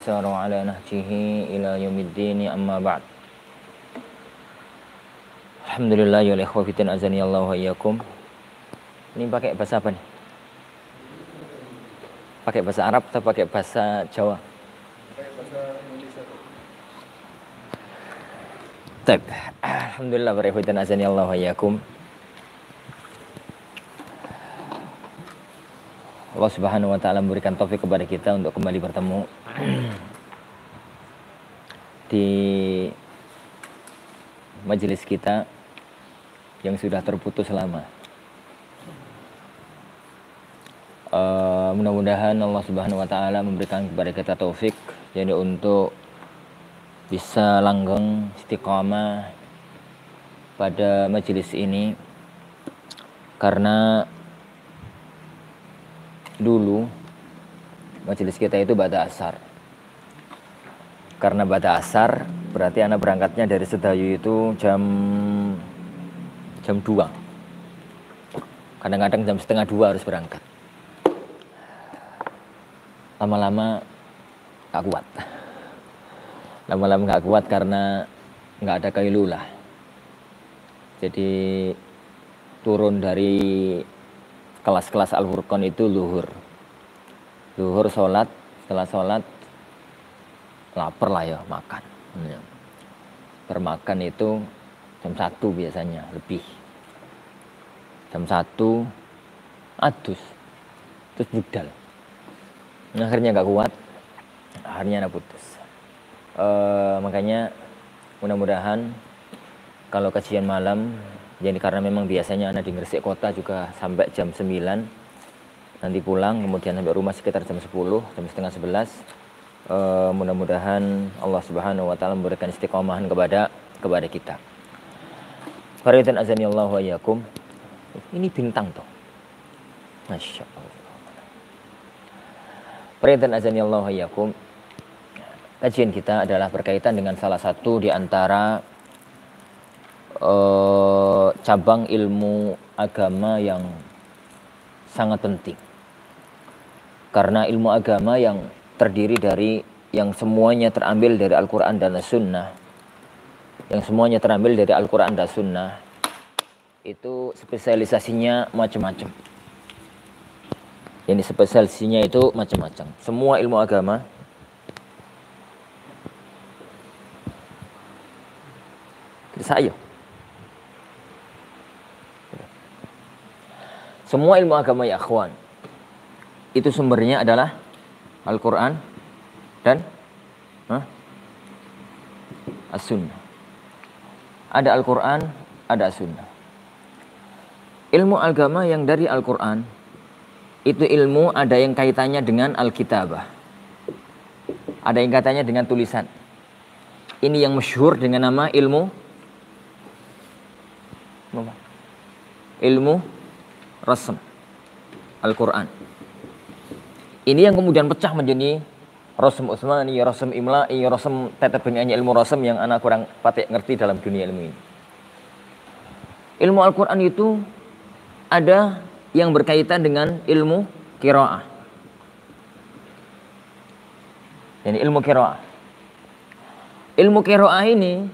Saru ala nahjihi ila yaumiddin amma ba'd. Alhamdulillah ya ikhwah fitin azani Allah wa iyyakum. Ini pakai bahasa apa nih? Pakai bahasa Arab atau pakai bahasa Jawa? Pakai bahasa Indonesia. Baik. Alhamdulillah para ikhwah fitin azani Allah wa iyyakum. Allah Subhanahu wa taala memberikan taufik kepada kita untuk kembali bertemu di majelis kita yang sudah terputus lama. Mudah-mudahan Allah Subhanahu wa taala memberikan kepada kita taufik jadi untuk bisa langgeng istiqamah pada majelis ini, karena dulu majelis kita itu ba'da asar. Karena ba'da asar berarti anak berangkatnya dari Sedayu itu jam 2. Kadang-kadang jam setengah 2 harus berangkat. Lama-lama gak kuat. Lama-lama gak kuat karena gak ada kailulah. Jadi turun dari kelas-kelas Al-Furqan itu luhur sholat, setelah sholat lapar lah ya, makan. Bermakan itu jam 1 biasanya, lebih jam 1 adus terus budal. Akhirnya gak kuat, akhirnya putus. Makanya mudah-mudahan kalau kajian malam, jadi karena memang biasanya anak di Gresik kota juga sampai jam 9, nanti pulang kemudian sampai rumah sekitar jam 10, jam setengah 11. Mudah-mudahan Allah Subhanahu wa taala memberikan istiqomahan kepada kita. Faridan azani Allah wa iyyakum. Ini bintang toh. Masya Allah. Faridan azani Allah wa iyyakum. Kajian kita adalah berkaitan dengan salah satu di antara cabang ilmu agama yang sangat penting, karena ilmu agama yang terdiri dari yang semuanya terambil dari Al-Quran dan As-Sunnah, itu spesialisasinya macam-macam. Jadi spesialisasinya itu macam-macam. Semua ilmu agama semua ilmu agama ya akhwan, itu sumbernya adalah Al-Quran dan As-Sunnah. Ada Al-Quran, ada As-Sunnah. Ilmu agama yang dari Al-Quran itu ilmu ada yang kaitannya dengan Al-Kitabah, ada yang kaitannya dengan tulisan. Ini yang masyhur dengan nama ilmu rasm Al-Quran. Ini yang kemudian pecah menjadi rasm Utsmani, rasm Imla'i, rasm tetebengannya ilmu rasm yang anak kurang patek ngerti dalam dunia ilmu ini. Ilmu Al-Quran itu ada yang berkaitan dengan ilmu qiraah. Ini ilmu qiraah. Ilmu qiraah ini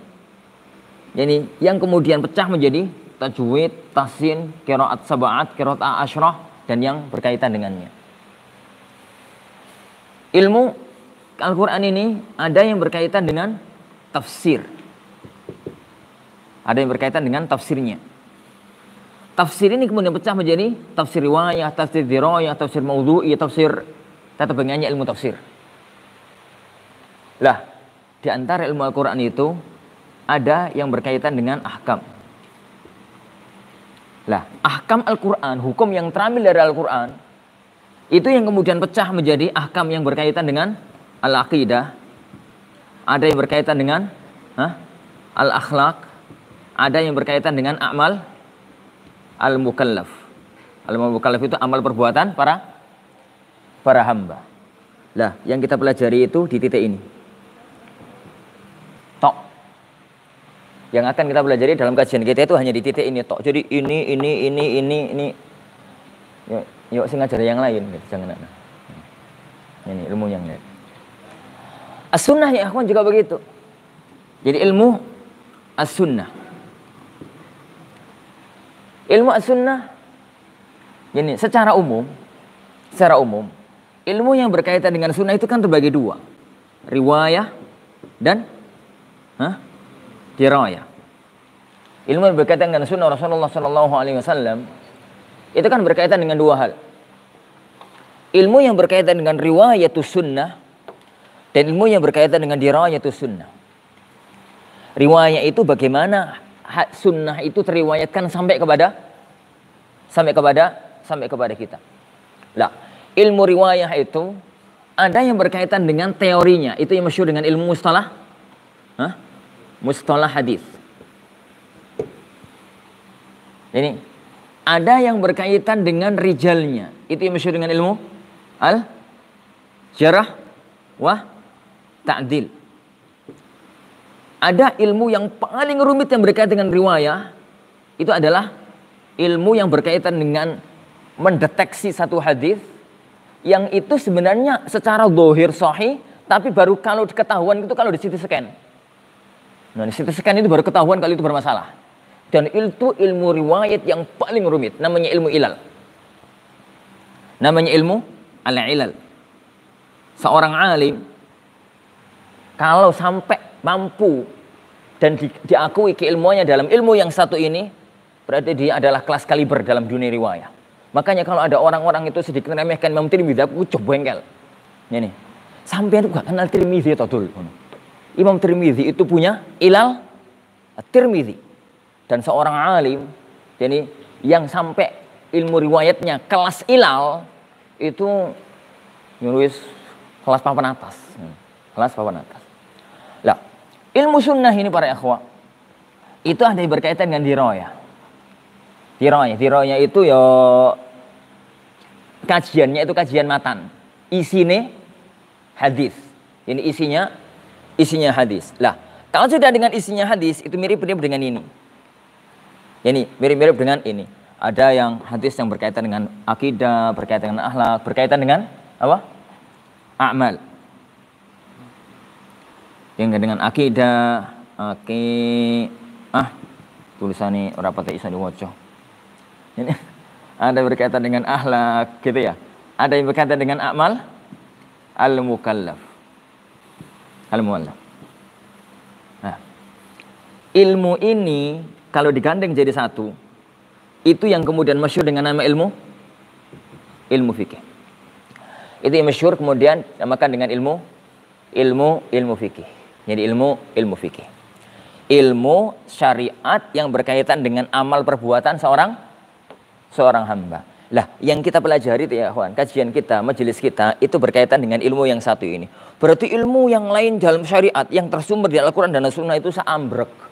jadi yang kemudian pecah menjadi tajwid, tahsin, qiraat sab'at, qiraat asyrah, dan yang berkaitan dengannya. Ilmu Al-Quran ini ada yang berkaitan dengan tafsir, ada yang berkaitan dengan tafsirnya. Tafsir ini kemudian pecah menjadi tafsir riwayah, tafsir dirayah, tafsir maudhu'i, tafsir tetebengannya ilmu tafsir. Lah, di antara ilmu Al-Quran itu ada yang berkaitan dengan ahkam. Lah, ahkam Al-Quran, hukum yang terambil dari Al-Quran, itu yang kemudian pecah menjadi ahkam yang berkaitan dengan al-aqidah, ada yang berkaitan dengan al-akhlaq, ada yang berkaitan dengan amal al-mukallaf. Al-mukallaf itu amal perbuatan para hamba. Lah, yang kita pelajari itu di titik ini. Tok. Yang akan kita pelajari dalam kajian kita itu hanya di titik ini tok. Jadi ini. Yuk sing ngajar yang lain gitu, jangan. Ini ilmu yang lain. As-sunnah ya akhwan juga begitu. Jadi ilmu as-sunnah. Ilmu as-sunnah ini secara umum ilmu yang berkaitan dengan sunnah itu kan terbagi dua. Riwayah dan dirayah. Ilmu yang berkaitan dengan sunnah Rasulullah SAW itu kan berkaitan dengan dua hal. Ilmu yang berkaitan dengan riwayatus sunnah dan ilmu yang berkaitan dengan dirayatus sunnah. Riwayat itu bagaimana sunnah itu teriwayatkan sampai kepada kita. Lah, ilmu riwayah itu ada yang berkaitan dengan teorinya, itu yang masyhur dengan ilmu mustalah, mustalah hadis. Ini ada yang berkaitan dengan rijalnya, itu yang masyhur dengan ilmu al-jarh wa ta'dil. Ada ilmu yang paling rumit yang berkaitan dengan riwayah, itu adalah ilmu yang berkaitan dengan mendeteksi satu hadis yang itu sebenarnya secara zahir sahih, tapi baru kalau ketahuan itu kalau di CT scan. Nah, di CT scan itu baru ketahuan kalau itu bermasalah. Dan itu ilmu riwayat yang paling rumit, namanya ilmu ilal. Namanya ilmu al-ilal. Seorang alim kalau sampai mampu dan diakui keilmuannya dalam ilmu yang satu ini, berarti dia adalah kelas kaliber dalam dunia riwayah. Makanya kalau ada orang-orang itu sedikit meremehkan Imam Tirmidzi, aku coba bengkel. Ini, sampai itu gak kenal Tirmidzi atau dul. Imam Tirmidzi itu punya ilal Tirmidzi. Dan seorang alim, jadi yang sampai ilmu riwayatnya kelas ilal itu nulis kelas papan atas. Kelas papan atas. Lah, ilmu sunnah ini para ikhwah itu ada yang berkaitan dengan dirayah. Dirayah itu ya kajiannya itu kajian matan. Isinya hadis. Ini isinya hadis. Lah, kalau sudah dengan isinya hadis itu mirip-mirip dengan ini. Ini mirip-mirip dengan ini. Ada yang hadis yang berkaitan dengan akidah, berkaitan dengan akhlak, berkaitan dengan apa? A'mal. Yang dengan akidah, tulisannya ora patek iso diwaca. Ini ada berkaitan dengan akhlak gitu ya. Ada yang berkaitan dengan a'mal al-mukallaf. Al-muallaf. Nah, ilmu ini kalau digandeng jadi satu, itu yang kemudian masyhur dengan nama ilmu fikih. Itu yang masyhur kemudian dinamakan dengan ilmu fikih. Jadi ilmu fikih. Ilmu syariat yang berkaitan dengan amal perbuatan seorang hamba. Lah, yang kita pelajari ya kawan, kajian kita, majelis kita itu berkaitan dengan ilmu yang satu ini. Berarti ilmu yang lain dalam syariat yang tersumber di Al-Qur'an dan As-Sunnah itu saambrek.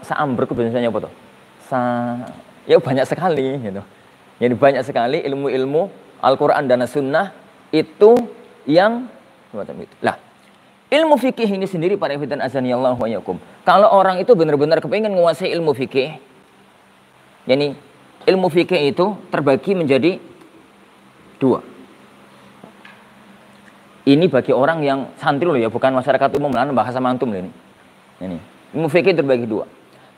Saambrek biasanya apa tuh? Ya banyak sekali gitu. Jadi banyak sekali ilmu-ilmu Al-Qur'an dan As-Sunnah itu yang semacam itu. Lah, ilmu fikih ini sendiri para ikhwan azanillahu wa iyyakum. Kalau orang itu benar-benar kepingin menguasai ilmu fikih, yani ilmu fikih itu terbagi menjadi dua. Ini bagi orang yang santri loh ya, bukan masyarakat umum lah, bahasa mantum loh ini. Ini ilmu fikih terbagi dua.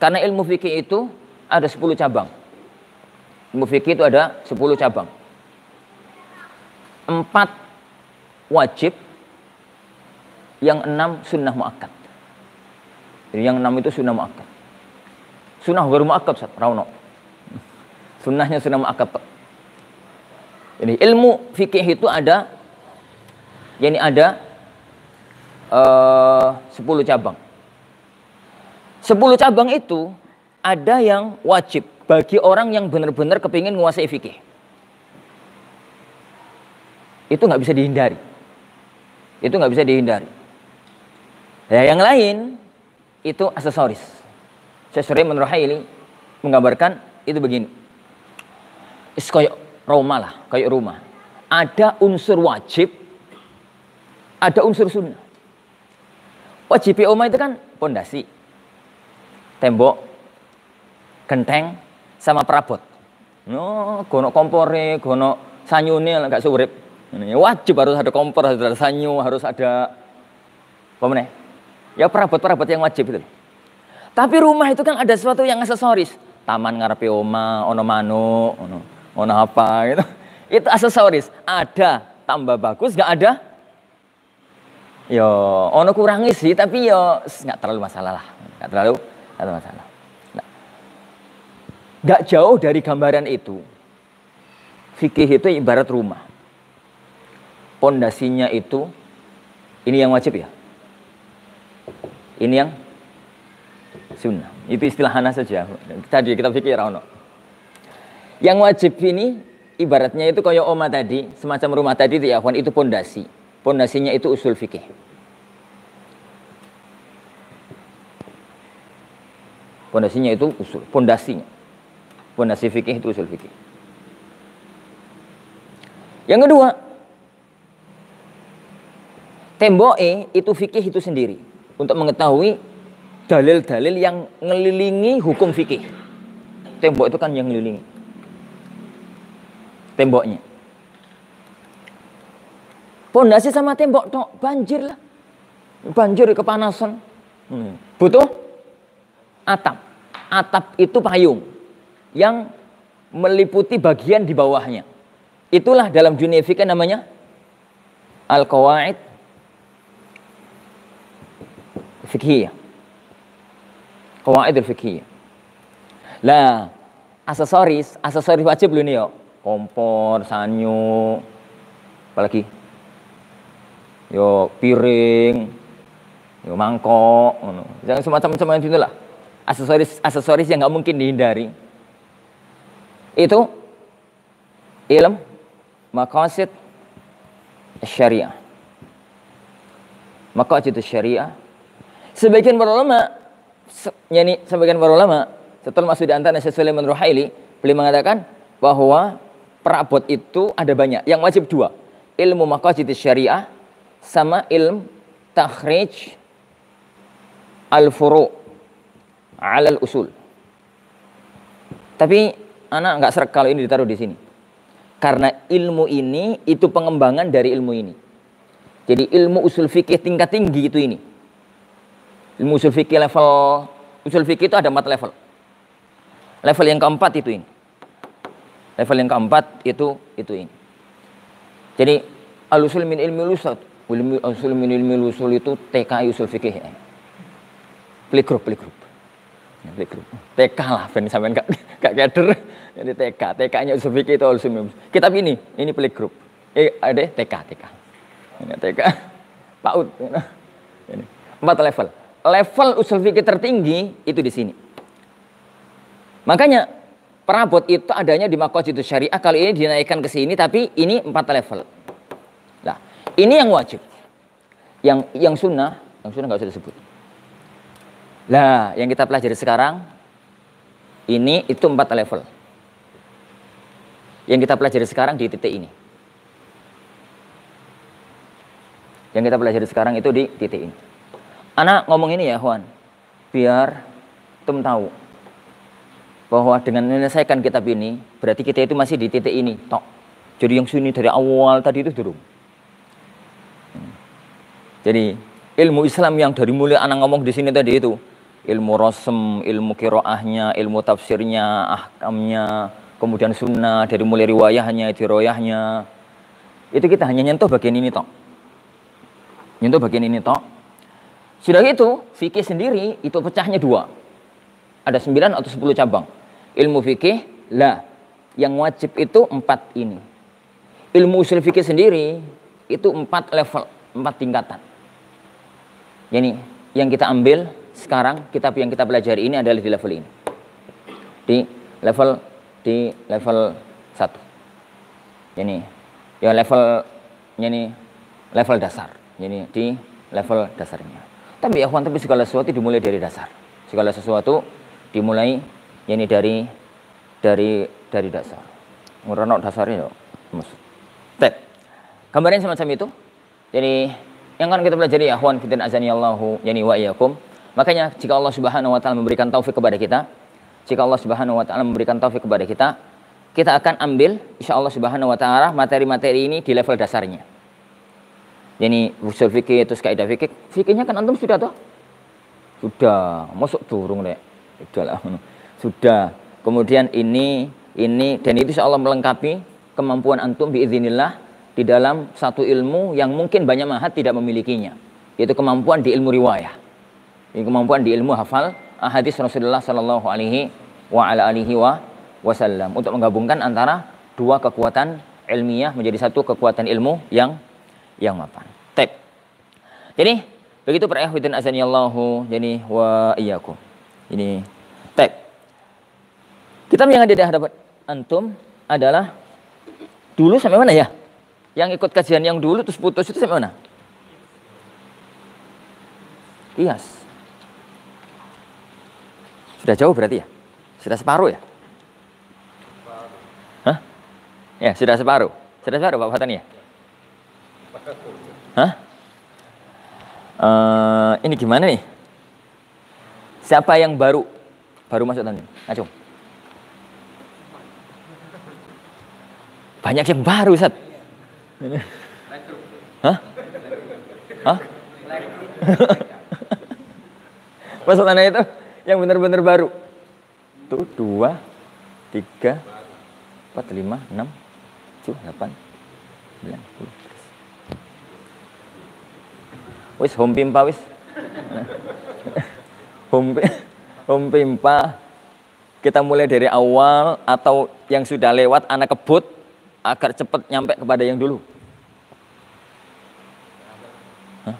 Karena ilmu fikih itu ada 10 cabang. Ilmu fikih itu ada 10 cabang. 4 wajib, yang 6 sunnah muakkad. Jadi yang 6 itu sunnah muakkad. Sunnah baru muakkad, Ustaz, rauno. Sunnahnya sunnah muakkad. Jadi ilmu fikih itu ada, yani ada 10 cabang. 10 cabang itu ada yang wajib bagi orang yang benar-benar kepingin menguasai fikih. Itu nggak bisa dihindari. Itu nggak bisa dihindari. Ya, yang lain itu aksesoris. Syekh Suraiman Ruhaili menggambarkan itu begini. Kayak rumah lah, kayak rumah. Ada unsur wajib, ada unsur sunnah. Wajib rumah itu kan pondasi, tembok, genteng, sama perabot. No, gono kompore, gono sanyune lah gak surip. Ini wajib harus ada kompor, harus ada sanyo, harus ada apa meneh? Ya perabot-perabot yang wajib itu. Tapi rumah itu kan ada sesuatu yang aksesoris. Taman ngarepe oma, ono manuk, ono apa gitu. Itu aksesoris. Ada tambah bagus, nggak ada? Yo, ono kurangi sih, tapi yo nggak terlalu masalah lah. Nggak terlalu masalah. Nah, nggak jauh dari gambaran itu. Fikih itu ibarat rumah. Pondasinya itu, ini yang wajib ya. Ini yang sunnah. Itu istilah Hana saja. Tadi kita pikir ono. Yang wajib ini ibaratnya itu kayak oma tadi, semacam rumah tadi ya, itu pondasi. Pondasinya itu usul fikih. Pondasinya itu usul, pondasinya. Pondasi fikih itu usul fikih. Yang kedua, temboknya itu fikih itu sendiri untuk mengetahui dalil-dalil yang ngelilingi hukum fikih. Tembok itu kan yang ngelilingi. Temboknya. Pondasi sama tembok tok banjir lah. Banjir kepanasan. Butuh atap. Atap itu payung yang meliputi bagian di bawahnya. Itulah dalam dunia fikih namanya al-qawaid fikhiyah. Qawaid al-fikhiyah. Lah, aksesoris wajib loh ini ya. Kompor, sanyo, apalagi yo piring, yo mangkok, jangan semacam-macam itu lah. Aksesoris yang nggak mungkin dihindari. Itu ilmu maqasid syariah. Maqasid syariah. Sebagian para ulama, setelah masuk di antara Syekh Sulaiman Ruhaili, beliau mengatakan bahwa perabot itu ada banyak. Yang wajib dua, ilmu maqasid syariah sama ilmu takhrij al-furu' ala al-usul. Tapi anak nggak serak kalau ini ditaruh di sini. Karena ilmu ini itu pengembangan dari ilmu ini. Jadi ilmu usul fikih tingkat tinggi itu ini. Ilmu usul fikih level usul fikih itu ada 4 level. Level yang keempat itu ini. Level yang keempat itu ini. Jadi al-usul min ilmi usul, al-usul min ilmi usul itu TKI usul fikih. Playgroup. TK lah, ben sampean gak kader. Jadi TK-nya usul fikih itu usul min. Kitab ini playgroup. Ada TK. Ini TK. PAUD. Ini 4 level. Level usul fikih tertinggi itu di sini. Makanya perabot itu adanya di maqasid syariah. Kalau ini dinaikkan ke sini, tapi ini 4 level. Nah, ini yang wajib. Yang sunnah nggak usah disebut. Lah, yang kita pelajari sekarang ini itu 4 level. Yang kita pelajari sekarang di titik ini. Yang kita pelajari sekarang itu di titik ini. Anak ngomong ini ya, Juan, biar tem tahu bahwa dengan menyelesaikan kitab ini, berarti kita itu masih di titik ini, tok. Jadi yang sini dari awal tadi itu dulu. Jadi ilmu Islam yang dari mulai anak ngomong di sini tadi itu, ilmu rosem, ilmu kiroahnya, ilmu tafsirnya, ahkamnya, kemudian sunnah dari mulai riwayahnya, diroyahnya, itu kita hanya nyentuh bagian ini tok. Nyentuh bagian ini tok. Sudah itu, fikih sendiri itu pecahnya 2. Ada 9 atau 10 cabang. Ilmu fikih, lah. Yang wajib itu 4 ini. Ilmu usul fikih sendiri, itu 4 level, 4 tingkatan. Jadi, yang kita ambil sekarang, kitab yang kita pelajari ini adalah di level ini. Di level 1. Jadi, ya level dasar. Jadi, di level dasarnya. Tapi ya tapi segala sesuatu dimulai dari dasar. Segala sesuatu dimulai dari dasar. Ngurano dasarnya maksud. Gambarnya semacam itu. Jadi yang akan kita pelajari ya akhwan fiddin azanillahu yani wa iyyakum. Makanya jika Allah Subhanahu wa taala memberikan taufik kepada kita, kita akan ambil insya Allah subhanahu wa ta'ala materi-materi ini di level dasarnya. Jadi usul fikih, terus kaidah fikih. Fikihnya kan antum sudah toh? Sudah, masuk turun deh. Sudah. Kemudian ini dan itu insya Allah melengkapi kemampuan antum biiznillah di dalam satu ilmu yang mungkin banyak mahat tidak memilikinya. Yaitu kemampuan di ilmu riwayah. Ini kemampuan di ilmu hafal hadis Rasulullah sallallahu alaihi wasallam untuk menggabungkan antara dua kekuatan ilmiah menjadi satu kekuatan ilmu yang mapan. Tek. Jadi begitu para ikhwatin azanillahu jadi wa iyyakum. Ini tek. Kitab yang ada di hadapan antum adalah dulu sampai mana ya? Yang ikut kajian yang dulu terus putus itu sampai mana? Qiyas. Sudah jauh berarti ya? Sudah separuh ya? Hah? Ya, sudah separuh. Sudah separuh Pak Fatani ya? Hah? Ini gimana nih? Siapa yang baru masuk tadi? Acung. Banyak yang baru, Ustaz. Hah? Hah? Masuk tanah itu yang benar-benar baru. Tuh 2, 3, 4, 5, 6, 7, 8, 9, 10. Wis home pimpa wis. Home pimpa. Kita mulai dari awal atau yang sudah lewat anak kebut agar cepat nyampe kepada yang dulu. Hah?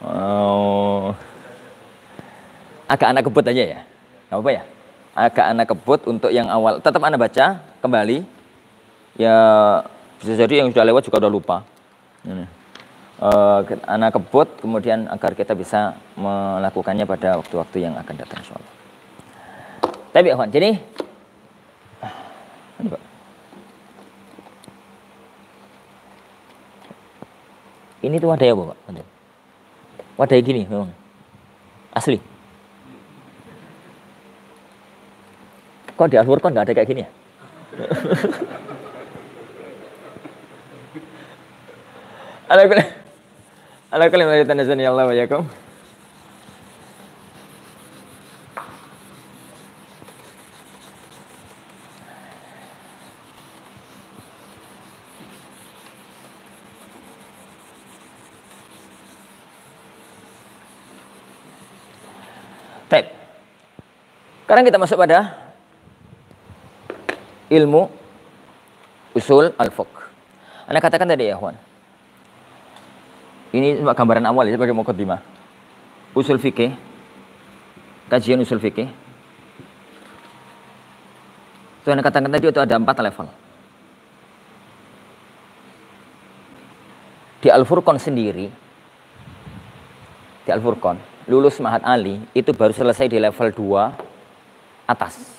Oh. Agak anak kebut aja ya. Gak apa ya? Agak anak kebut untuk yang awal. Tetap Anda baca kembali. Ya bisa jadi yang sudah lewat juga udah lupa. Ini. Anak kebut kemudian agar kita bisa melakukannya pada waktu-waktu yang akan datang insyaallah. Tapi ya, jadi ini Pak. Ini tuh wadah ya Pak? Wadah gini memang. Asli. Kok di Al-Furqan nggak ada kayak gini ya? Ala kulli ma yatanazani Allah wa yakum. Baik. Sekarang kita masuk pada ilmu usul al-fiqh. Anda katakan tadi ya, Ikhwan. Ini cuma gambaran awal ya sebagai muqaddimah. Usul fikih. Kajian usul fikih. Anda katakan tadi itu ada 4 level. Di Al-Furqan sendiri, di Al-Furqan, lulus Ma'had Ali itu baru selesai di level 2 atas.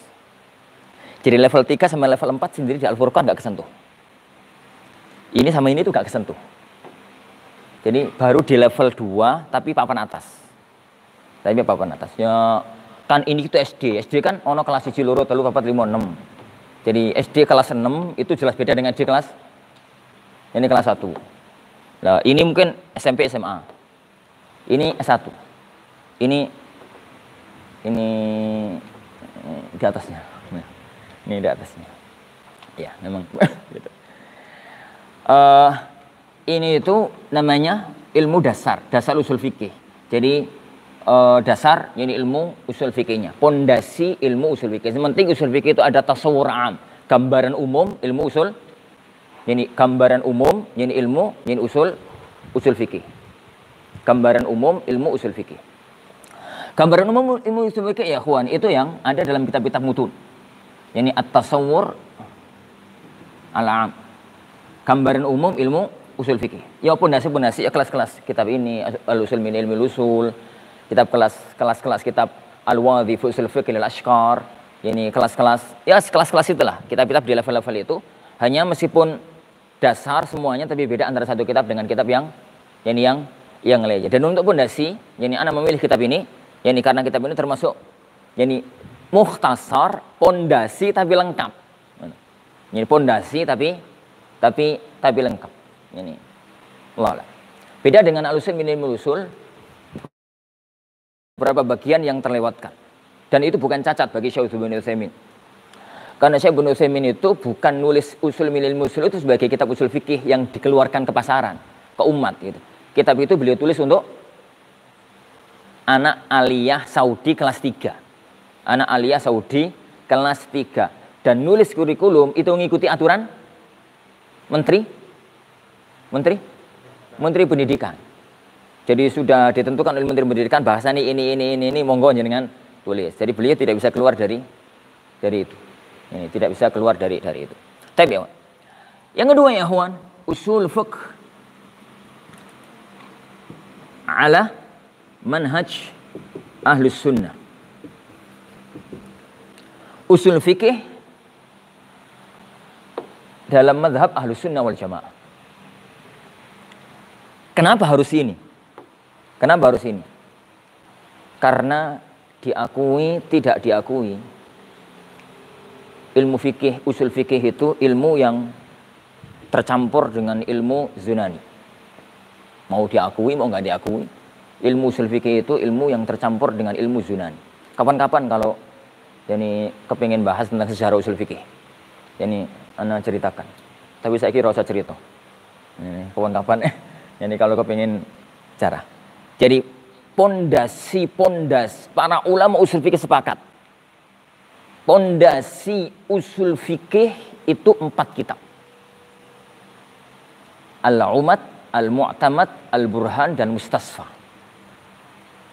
Jadi level 3 sama level 4 sendiri di Al-Furqan nggak kesentuh. Ini sama ini tuh nggak kesentuh. Jadi baru di level 2 tapi papan atas. Tapi papan atas. Ya kan ini itu SD. SD kan ono kelas 1 loro 3 4 5 6. Jadi SD kelas 6 itu jelas beda dengan SD kelas ini kelas 1. Nah, ini mungkin SMP SMA. Ini S1. Ini di atasnya. Nah, ini di atasnya. Ya, memang gitu. Ini itu namanya ilmu dasar usul fikih. Jadi dasar ini ilmu usul fikihnya, pondasi ilmu usul fikih. Sementing usul fikih itu ada tasawwur am, gambaran umum ilmu usul. Ini gambaran umum, ini ilmu, ini usul fikih. Gambaran umum ilmu usul fikih. Gambaran umum ilmu usul fikih ya ikhwan, itu yang ada dalam kitab-kitab mutun. Ini at-tasawwur al-am. Gambaran umum ilmu usul fikih. Ya pondasi-pondasi ya kelas-kelas kitab ini al-usul min ilmi usul, kitab kelas-kelas kitab al-wadhi fi usul fiqh al-ashqar. Ini kelas-kelas ya kelas-kelas itulah. Kitab-kitab di level-level itu hanya meskipun dasar semuanya tapi beda antara satu kitab dengan kitab yang lainnya. Dan untuk pondasi, yani ana memilih kitab ini, yani karena kitab ini termasuk yani mukhtasar, pondasi tapi lengkap. Ini pondasi tapi lengkap. Ini. Allah. Beda dengan al-usul min ilmul usul, beberapa bagian yang terlewatkan. Dan itu bukan cacat bagi Syekh Ibnu Utsaimin. Karena Syekh Ibnu Utsaimin itu bukan nulis usul min ilmul usul itu sebagai kitab usul fikih yang dikeluarkan ke pasaran, ke umat gitu. Kitab itu beliau tulis untuk anak aliyah Saudi kelas 3. Anak aliyah Saudi kelas 3. Dan nulis kurikulum itu mengikuti aturan Menteri Pendidikan. Jadi sudah ditentukan oleh Menteri Pendidikan bahasanya ini monggo jenengan tulis. Jadi beliau tidak bisa keluar dari itu. Ini tidak bisa keluar dari itu. Tapi ya. Yang kedua ya ikhwan, usul fiqh ala manhaj ahlus sunnah. Usul fikih dalam mazhab ahlus sunnah wal jamaah. Kenapa harus ini? Karena diakui, tidak diakui, ilmu fikih, usul fikih itu ilmu yang tercampur dengan ilmu Yunani. Mau diakui, mau nggak diakui, ilmu usul fikih itu ilmu yang tercampur dengan ilmu Yunani. Kapan-kapan kalau jadi kepingin bahas tentang sejarah usul fikih, jadi ana ceritakan. Tapi saya kira usah cerita. Ini kapan-kapan jadi kalau kepingin cara. Jadi pondasi para ulama usul fikih sepakat. Pondasi usul fikih itu 4 kitab. Al-Umad, Al-Mu'tamad, Al-Burhan dan Mustasfa.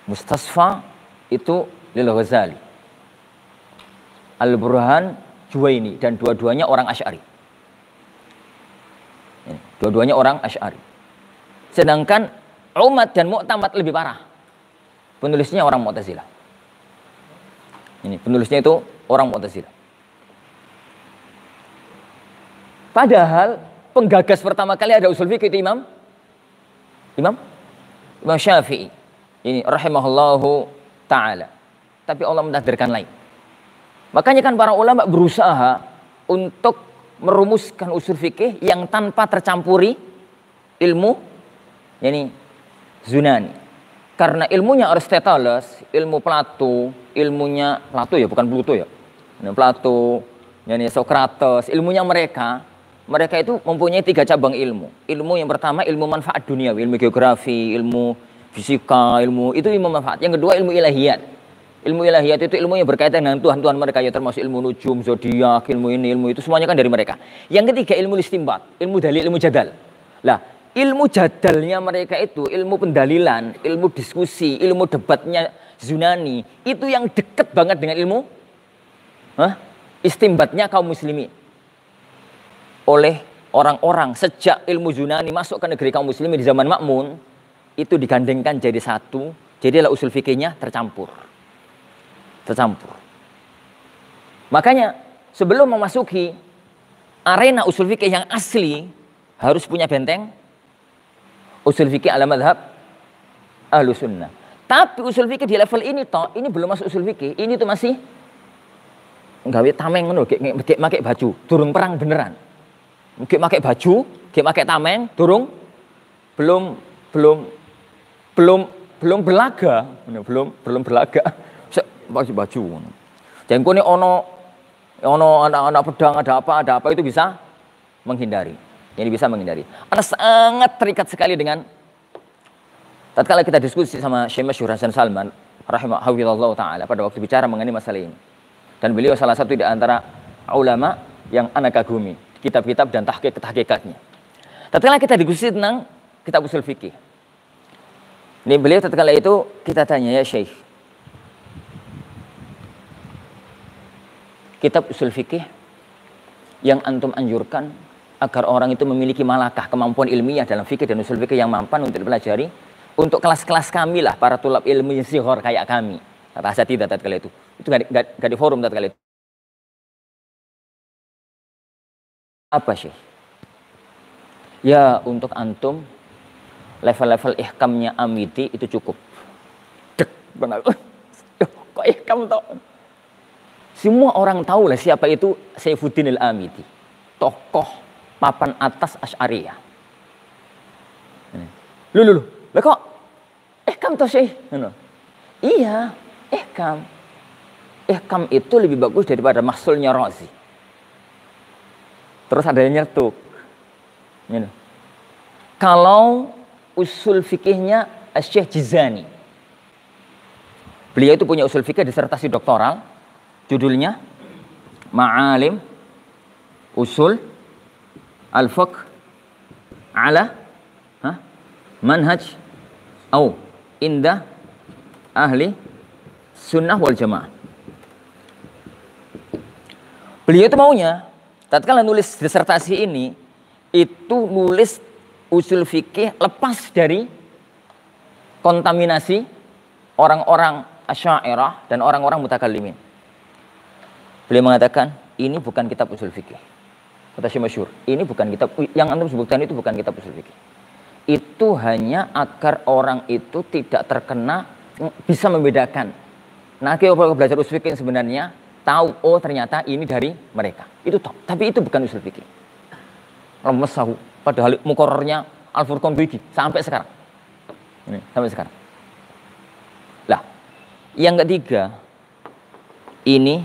Mustasfa itu Lil Ghazali. Al-Burhan Juwaini dan dua-duanya orang Asy'ari. Dua-duanya orang Asy'ari. Sedangkan Umad dan Mu'tamad lebih parah. Penulisnya orang Mu'tazilah. Ini penulisnya itu orang Mu'tazilah. Padahal penggagas pertama kali ada usul fikih itu Imam Syafi'i. Ini rahimahullahu taala. Tapi Allah mentakdirkan lain. Makanya kan para ulama berusaha untuk merumuskan usul fikih yang tanpa tercampuri ilmu Yunani. Karena ilmunya Aristoteles, ilmu Plato ya bukan Pluto ya. Plato, Sokrates, ilmunya mereka itu mempunyai 3 cabang ilmu. Ilmu yang pertama ilmu manfaat dunia, ilmu geografi, ilmu fisika, ilmu manfaat. Yang kedua ilmu ilahiyat. Ilmu ilahiyat itu ilmu yang berkaitan dengan Tuhan mereka, ya termasuk ilmu nujum, zodiak, ilmu itu semuanya kan dari mereka. Yang ketiga ilmu istinbat, ilmu dalil, ilmu jadal. Lah, ilmu jadalnya mereka itu ilmu pendalilan, ilmu diskusi, ilmu debatnya Yunani, itu yang dekat banget dengan ilmu istinbatnya kaum muslimin. Oleh orang-orang sejak ilmu Yunani masuk ke negeri kaum muslimin di zaman Ma'mun, itu digandengkan jadi satu, jadilah usul fikihnya tercampur. Makanya sebelum memasuki arena usul fikih yang asli harus punya benteng usul fikih ala madhab ahlus sunnah. Tapi usul fikih di level ini ini belum masuk usul fikih, ini tuh masih nggawe tameng ngono, gek make baju, durung perang beneran. Gek make baju, gek make tameng, durung belum belaga, belum belaga. Pakai baju. Jangan kone ono anak-anak pedang ada apa itu bisa menghindari. Ini bisa menghindari. Anda sangat terikat sekali dengan tatkala kita diskusi sama Syekh Masyhur Hasan Salman rahimahullah taala pada waktu bicara mengenai masalah ini. Dan beliau salah satu di antara ulama yang anak kagumi, kitab-kitab dan tahqiq-tahqiqatnya. Tatkala kita diskusi tentang kitab usul fikih. Ini beliau tatkala itu kita tanya, ya Syekh, kitab usul fikih yang antum anjurkan agar orang itu memiliki malakah, kemampuan ilmiah dalam fikih dan usul fikih yang mampan untuk dipelajari untuk kelas-kelas kami lah, para tulab ilmu yang sihor kayak kami. Kata asatidzah tatkala itu gak di forum tatkala itu. Apa Syekh? Ya untuk antum level-level ihkamnya Amiti itu cukup. Dek, benar. Kok ihkam toh? Semua orang tahu lah siapa itu Saifuddin al-Amiti. tokoh papan atas Asy'ariyah. Loh. Lah kok ihkam toh Syekh? Iya, ihkam. Ihkam itu lebih bagus daripada mahsulnya Razi. Terus ada yang nyertuk. Kalau usul fikihnya Syekh Jizani. Beliau itu punya usul fikih disertasi doktoral. Judulnya Ma'alim Usul Al-Fiqh ala Manhaj au Indah Ahli Sunnah wal Jamaah. Beliau itu maunya tatkala nulis disertasi ini itu nulis usul fikih lepas dari kontaminasi orang-orang Asy'ariyah dan orang-orang mutakallimin. Beliau mengatakan ini bukan kitab usul fikih. Kata Syekh masyhur, ini bukan kitab yang antum sebutkan itu bukan kitab usul fikih. Itu hanya agar orang itu tidak terkena, bisa membedakan. Nah, kalau belajar usul fikih sebenarnya tahu, oh ternyata ini dari mereka. Itu top. Tapi itu bukan usul fikih. Lemes tahu. Padahal mukorornya Al-Furqan Bidi sampai sekarang. Ini, sampai sekarang. Lah, yang ketiga, ini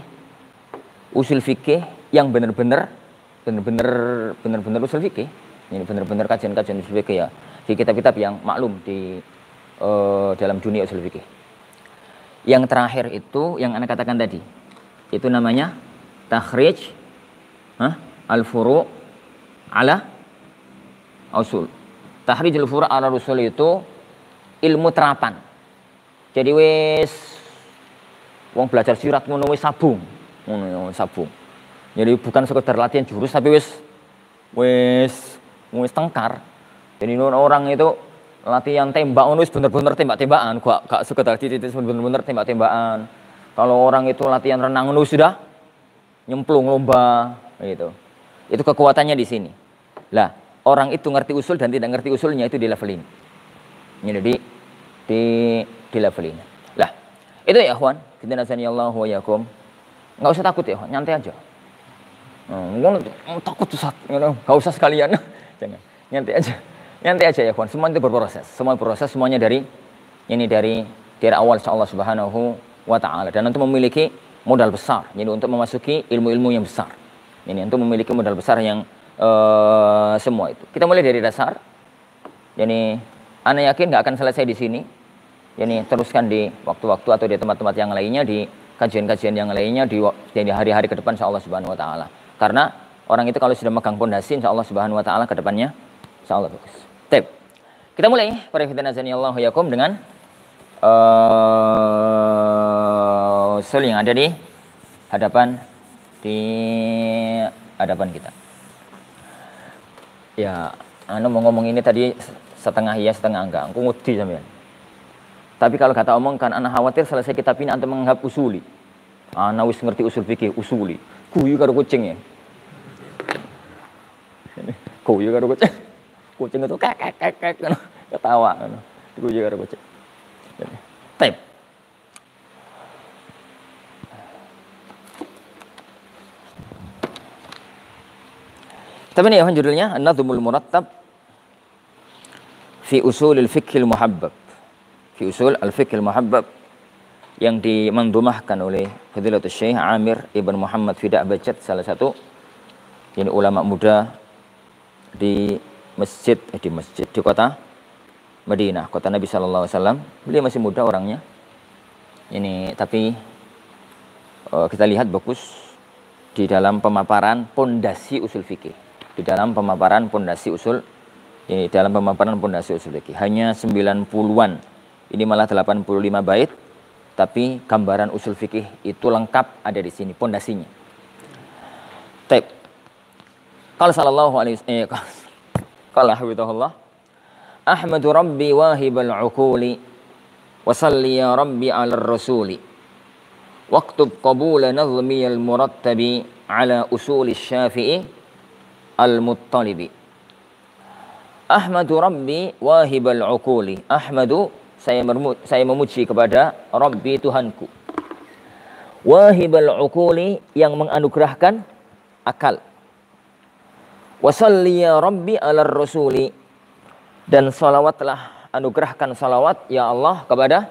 usul fikih yang benar-benar usul fikih. Ini benar-benar kajian-kajian usul fikih ya. Di kitab-kitab yang maklum di dalam dunia usul fikih. Yang terakhir itu yang Anda katakan tadi. Itu namanya takhrij al-furu' ala usul. Takhrij al-furu' ala usul itu ilmu terapan. Jadi wis wong belajar sirat ngono wis sabung. Ngono sabung. Jadi bukan sekedar latihan jurus tapi wis tengkar. Jadi orang itu latihan tembak ngono wis bener-bener tembak-tembakan, gak sekedar titik bener-bener tembak-tembakan. Kalau orang itu latihan renang ngono sudah nyemplung lomba gitu. Itu kekuatannya di sini. Lah, orang itu ngerti usul dan tidak ngerti usulnya itu di level ini. Ini di level ini. Lah, itu ya ikhwan, kita nasaniyallahu wa yakum. Enggak usah takut ya, nyantai aja. Takut Ustaz, enggak usah sekalian. Jangan, nyantai aja. Nyantai aja ya ikhwan, semua itu berproses. Semua proses semuanya dari awal insyaallah subhanahu wa ta'ala. Dan untuk memiliki modal besar, jadi untuk memasuki ilmu-ilmu yang besar. Ini untuk memiliki modal besar yang semua itu. Kita mulai dari dasar. Jadi ana yakin nggak akan selesai di sini. Jadi teruskan di waktu-waktu atau di tempat-tempat yang lainnya, di kajian-kajian yang lainnya, di hari-hari ke depan insyaallah subhanahu wa ta'ala. Karena orang itu kalau sudah megang pondasi insyaallah subhanahu wa ta'ala ke depannya insyaallah bagus. Tep. Kita mulai para fitanazanillahu yakum dengan usul yang ada di hadapan kita. Ya, anu mau ngomong ini tadi setengah iya setengah enggak. Aku ngudi sampean. Tapi kalau kata omong kan anak khawatir selesai kitab ini antum menganggap usuli. Ana wis ngerti usul fikih usuli. Guyu karo kucing ya. Guyu karo kucing. Kucing itu kek ketawa ngono. Guyu karo kucing. Tep. Tapi ini judulnya An-Nadhmul Murattab fi Usulil Fiqhil Muhabbab. Fi Usul Al-Fiqhil Muhabbab yang dimandumahkan oleh Fadilatul Syekh Amir Ibn Muhammad Fida' Bajat, salah satu ini ulama muda di masjid di kota Madinah, kota Nabi sallallahu alaihi wasallam. Beliau masih muda orangnya. Ini tapi kita lihat bagus di dalam pemaparan pondasi usul fikih. Di dalam pemaparan pondasi usul fikih. Hanya 90-an. Ini malah 85 bait, tapi gambaran usul fikih itu lengkap ada di sini pondasinya. Baik. Qala sallallahu alaihi wasallam qala hafizahullah Ahmadu Rabbi wahibal uquli wa salli ya Rabbi 'alar rasuli waktub qabula nazmi al-murattabi ala usuli Syafi'i al-Muttalibi. Ahmadu Rabbi wahibal uquli. Ahmadu, saya memuji kepada Rabbi Tuhanku. Wahibal uquli, yang menganugerahkan akal. Wa shalli ya Rabbi 'alar rasuli, dan salawatlah, anugerahkan salawat ya Allah kepada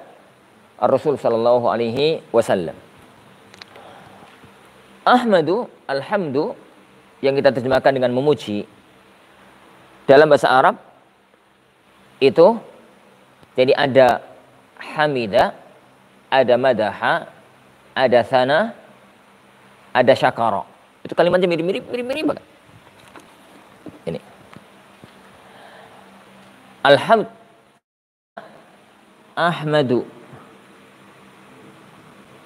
Ar-Rasul sallallahu alaihi wasallam. Ahmadu, alhamdu, yang kita terjemahkan dengan memuji, dalam bahasa Arab itu jadi ada hamida, ada madaha, ada sana, ada syakara. Itu kalimatnya mirip-mirip banget. Ini. Alhamd, Ahmadu,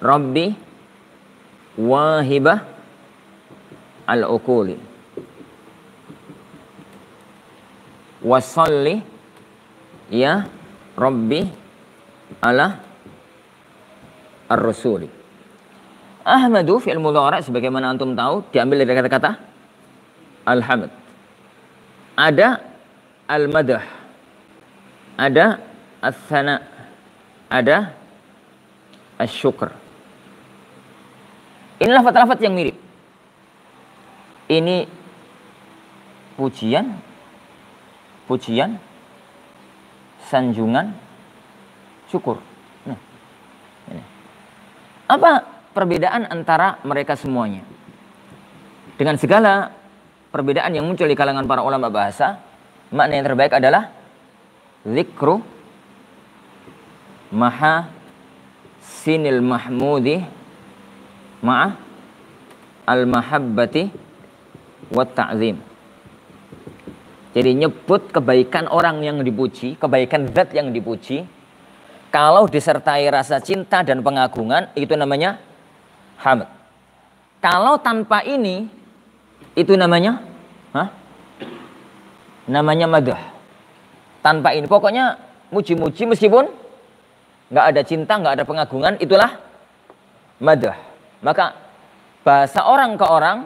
Rabbi, wahibah, al-ukuli, wasalli ya Rabbi ala ar-rasuli. Ahmadu fi'il mudhari' sebagaimana antum tahu diambil dari kata-kata alhamd. Ada al-madah, ada as-sana, ada asy-syukr. Ini lafaz-lafaz yang mirip. Ini pujian, sanjungan, syukur. Nah, ini. Apa perbedaan antara mereka semuanya? Dengan segala perbedaan yang muncul di kalangan para ulama bahasa, makna yang terbaik adalah zikru maha sinil mahmudi ma'a al-mahabbati wa ta'zim. Jadi nyebut kebaikan orang yang dipuji, kebaikan zat yang dipuji, kalau disertai rasa cinta dan pengagungan, itu namanya hamd. Kalau tanpa ini, itu namanya namanya madah. Tanpa ini, pokoknya muji-muji meskipun nggak ada cinta, nggak ada pengagungan, itulah madah. Maka bahasa orang ke orang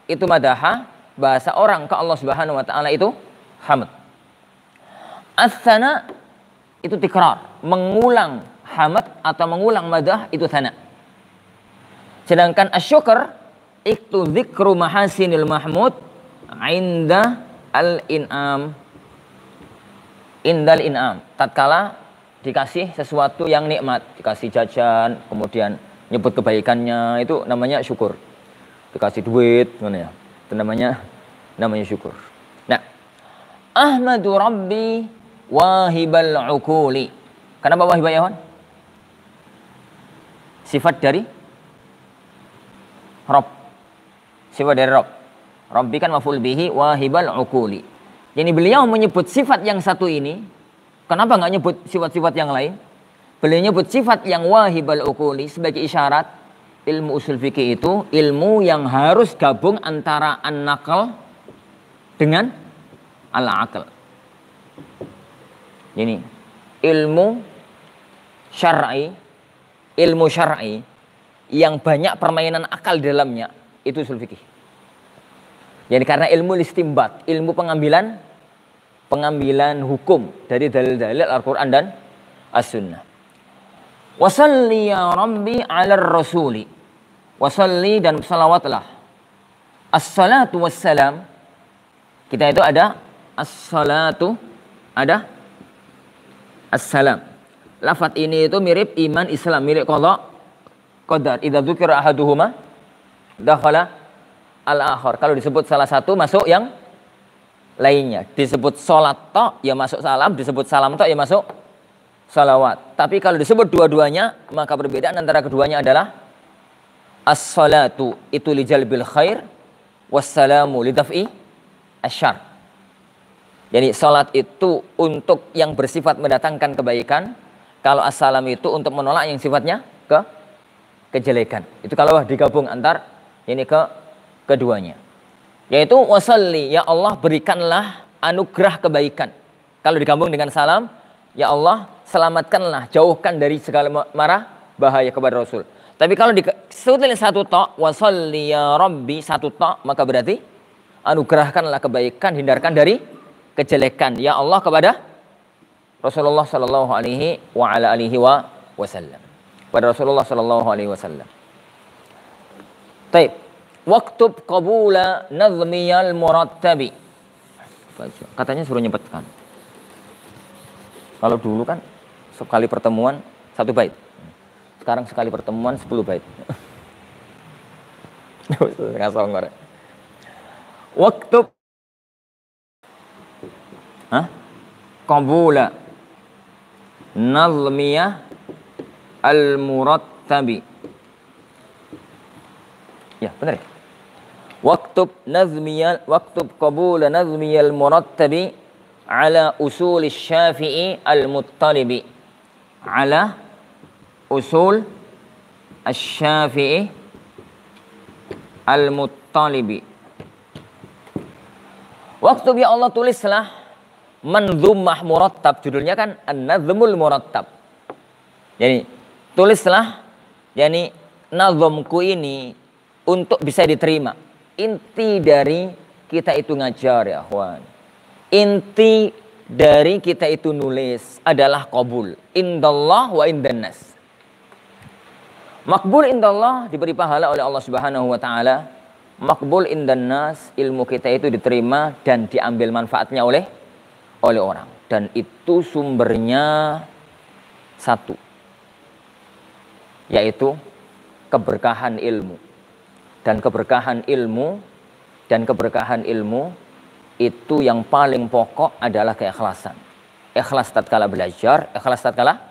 itu madaha, bahasa orang ke Allah Subhanahu wa taala itu hamd. As-sana itu tikrar, mengulang hamd atau mengulang madah itu sana. Sedangkan asyukur itu zikru mahasinil mahmud inda al-in'am. Indal in'am, tatkala dikasih sesuatu yang nikmat, dikasih jajan, kemudian nyebut kebaikannya, itu namanya syukur. Dikasih duit, mana ya? Itu namanya syukur. Nah, Ahmadu Rabbi wahibal ukuli. Kenapa wahibah ya, Hon? Sifat dari Rabb. Sifat dari Rabb. Rabbi kan maf'ul bihi, wahibal ukuli. Jadi beliau menyebut sifat yang satu ini. Kenapa nggak nyebut sifat-sifat yang lain? Beliau nyebut sifat yang wahibal ukuli sebagai isyarat ilmu usul fikih itu ilmu yang harus gabung antara an-naql dengan al-aql. Ini ilmu syar'i yang banyak permainan akal di dalamnya itu usul fikih. Jadi karena ilmu istinbat, ilmu pengambilan hukum dari dalil-dalil Al-Qur'an dan As-Sunnah. Wasalli ya Rabbi 'alar rasuli. Wasalli dan salawatlah. As-salatu wassalam. Kita itu ada as-salatu, ada as-salam. Lafaz ini itu mirip iman, Islam, mirip qada, qadar. Idza dzukira ahaduhuma dakhala al-akhar. Kalau disebut salah satu masuk yang lainnya. Disebut salat tok ya masuk salam, disebut salam tok ya masuk salawat. Tapi kalau disebut dua-duanya, maka perbedaan antara keduanya adalah as-salatu itu li jalbil khair, wassalamu li daf'i asyar. Jadi salat itu untuk yang bersifat mendatangkan kebaikan, kalau as-salam itu untuk menolak yang sifatnya kejelekan. Itu kalau digabung antar ini keduanya. Yaitu wasalli, ya Allah berikanlah anugerah kebaikan. Kalau digabung dengan salam, ya Allah selamatkanlah, jauhkan dari segala mara bahaya kepada Rasul. Tapi kalau disebut satu ta, wasalli ya Rabbi, satu ta, maka berarti anugerahkanlah kebaikan, hindarkan dari kejelekan ya Allah kepada Rasulullah sallallahu alaihi wa ala alihi wasallam. Pada Rasulullah sallallahu alaihi wasallam. Baik. Waktub qabula nazmiyal murattabi. Katanya suruh nyempetkan. Kalau dulu kan sekali pertemuan 1 bait. Sekarang sekali pertemuan 10 bait. Waktu qabula nazmiyah al-murattabi. Ya, benar ya? Waktub qabula nazmiyal murattabi ala usul Syafi'i al-muttalibi. Ala usul Syafi'i al-muttalibi. Waktub ya Allah, tulislah manzumah murattab, judulnya kan an-nazmul murattab. Jadi tulislah, yani nazomku ini untuk bisa diterima. Inti dari kita itu ngajar ya akhwan. Inti dari kita itu nulis adalah qabul indallah wa indannas. Makbul indallah, diberi pahala oleh Allah Subhanahu wa taala. Makbul indannas, ilmu kita itu diterima dan diambil manfaatnya oleh orang. Dan itu sumbernya satu, yaitu keberkahan ilmu. Dan keberkahan ilmu itu yang paling pokok adalah keikhlasan. Ikhlas tatkala belajar, ikhlas tatkala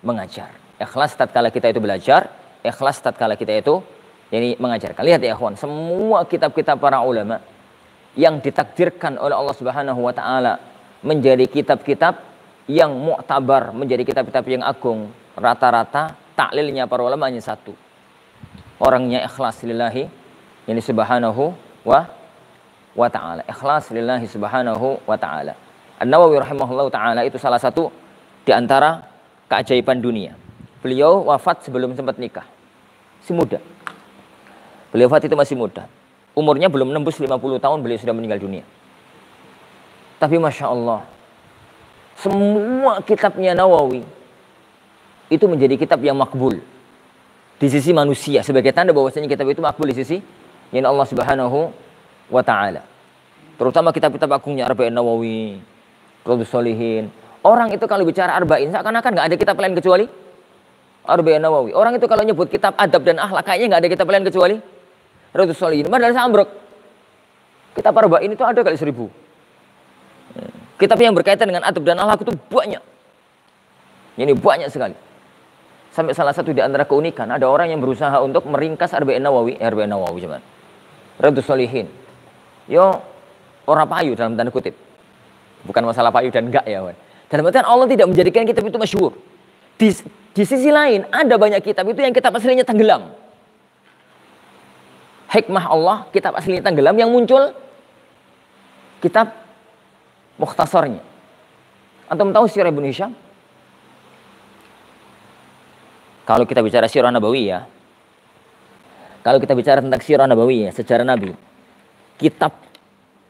mengajar. Ikhlas tatkala kita itu belajar, ikhlas tatkala kita itu mengajarkan. Lihat ya ikhwan, semua kitab-kitab para ulama yang ditakdirkan oleh Allah Subhanahu wa taala menjadi kitab-kitab yang mu'tabar, menjadi kitab-kitab yang agung, rata-rata taklilnya para ulama hanya satu. Orangnya ikhlas lillahi subhanahu wa ta'ala. Ikhlas lillahi subhanahu wa ta'ala. An-Nawawi rahimahullah ta'ala itu salah satu di antara keajaiban dunia. Beliau wafat sebelum sempat nikah. Masih muda. Beliau wafat itu masih muda. Umurnya belum nembus 50 tahun beliau sudah meninggal dunia. Tapi Masya Allah, semua kitabnya Nawawi itu menjadi kitab yang makbul di sisi manusia, sebagai tanda bahwasanya kitab itu makbul di sisi Allah Subhanahu wa taala. Terutama kitab-kitab agungnya Arba'in Nawawi, Riyadhus Shalihin. Orang itu kalau bicara Arba'in seakan-akan nggak ada kitab lain kecuali Arba'in Nawawi. Orang itu kalau nyebut kitab adab dan akhlak kayaknya nggak ada kitab lain kecuali Riyadhus Shalihin. Padahal sambrek. Kitab Arba'in itu ada kali 1000. Kitab yang berkaitan dengan adab dan akhlak itu banyak. Ini banyak sekali. Sampai salah satu di antara keunikan, ada orang yang berusaha untuk meringkas Arba'in Nawawi cuman. Riyadhus Shalihin. Yo, orang payu dalam tanda kutip. Bukan masalah payu dan enggak ya, Wan. Dalam artian Allah tidak menjadikan kitab itu masyhur. Di sisi lain, ada banyak kitab itu yang kitab aslinya tenggelam. Hikmah Allah, kitab aslinya tenggelam, yang muncul kitab mukhtasarnya. Antum tahu Sirah Ibnu Hisham? Kalau kita bicara Sirah Nabawiyah, kalau kita bicara tentang Sirah Nabawiyah, sejarah Nabi, kitab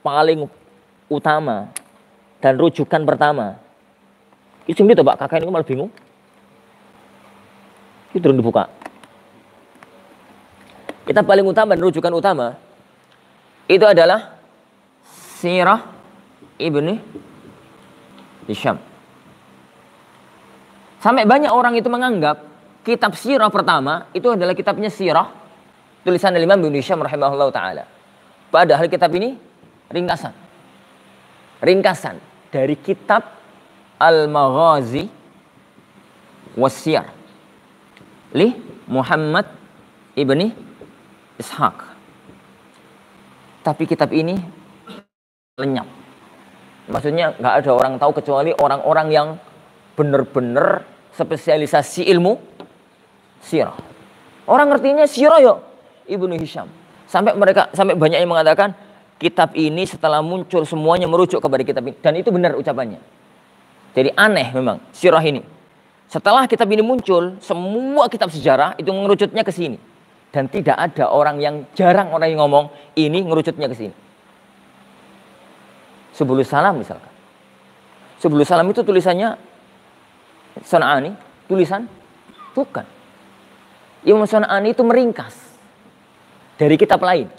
paling utama dan rujukan pertama, itu itu Pak, kakak ini malah bingung. Itu turun dibuka. Kitab paling utama dan rujukan utama itu adalah Sirah Ibnu Hisham. Sampai banyak orang itu menganggap kitab sirah pertama itu adalah kitabnya sirah tulisan Imam Ibnu Hisham rahimahullah ta'ala. Padahal kitab ini ringkasan dari kitab Al-Maghazi Wasyar li Muhammad ibni Ishaq. Tapi kitab ini lenyap. Maksudnya nggak ada orang tahu kecuali orang-orang yang benar-benar spesialisasi ilmu sirah. Orang ngertinya sirah ya Ibnu Hisham. Sampai banyak yang mengatakan kitab ini setelah muncul semuanya merujuk kepada kitab ini, dan itu benar ucapannya. Jadi aneh memang sirah ini. Setelah kitab ini muncul, semua kitab sejarah itu mengerucutnya ke sini. Dan tidak ada jarang orang yang ngomong ini ngerucutnya ke sini. Subulus Salam misalkan. Subulus Salam itu tulisannya San'ani, tulisan bukan. Imam San'ani itu meringkas dari kitab lain.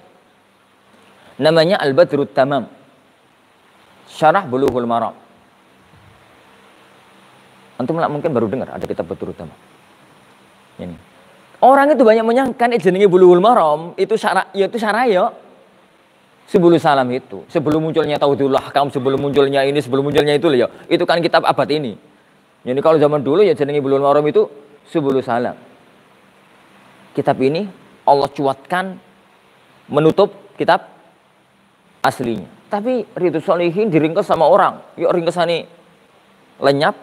Namanya Al-Badrut Tamam. Syarah Bulughul Maram. Antum mungkin baru dengar ada kitab Badrul Tamam. Ini. Orang itu banyak menyangka jenenge Bulughul Maram itu syarah, yaitu syarah ya. Sebelum salam itu, sebelum munculnya Tauhidul Ahkam, sebelum munculnya ini, sebelum munculnya itu ya. Itu kan kitab abad ini. Jadi kalau zaman dulu ya jenenge Bulughul Maram itu sebelum salam. Kitab ini Allah cuatkan menutup kitab aslinya. Tapi Riyadhus Shalihin diringkas sama orang. Yuk ringkesane lenyap.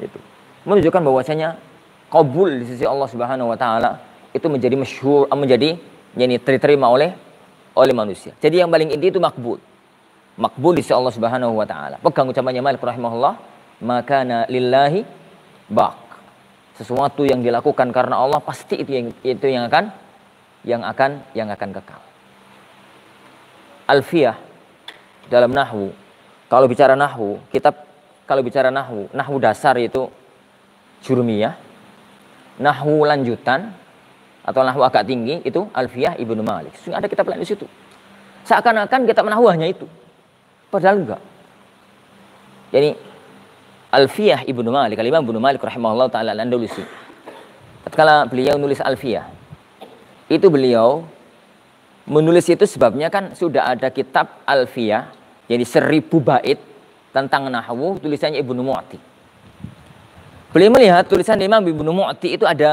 Itu menunjukkan bahwasanya qabul di sisi Allah Subhanahu wa taala itu menjadi masyhur, menjadi diterima oleh manusia. Jadi yang paling inti itu makbul. Makbul di sisi Allah Subhanahu wa taala. Pegang ucapannya Malik rahimahullah, "Maka lillahi baq." Sesuatu yang dilakukan karena Allah pasti itu yang akan kekal. Alfiyah dalam nahwu. Kalau bicara nahwu, nahwu dasar itu Jurumiyah. Nahwu lanjutan atau nahwu agak tinggi itu Alfiyah Ibnu Malik. Ada kitab lain di situ. Seakan-akan kitab nahwu hanya itu. Padahal enggak. Jadi Alfiyah Ibnu Malik, Al-Imam Ibnu Malik rahimahullah taala Al-Andalusi. Tatkala beliau nulis Alfiyah, itu beliau menulis itu sebabnya kan sudah ada kitab Alfiyah, jadi 1000 bait tentang nahwu tulisannya Ibnu Mu'ti. Beliau melihat tulisan Imam Ibnu Mu'ti itu ada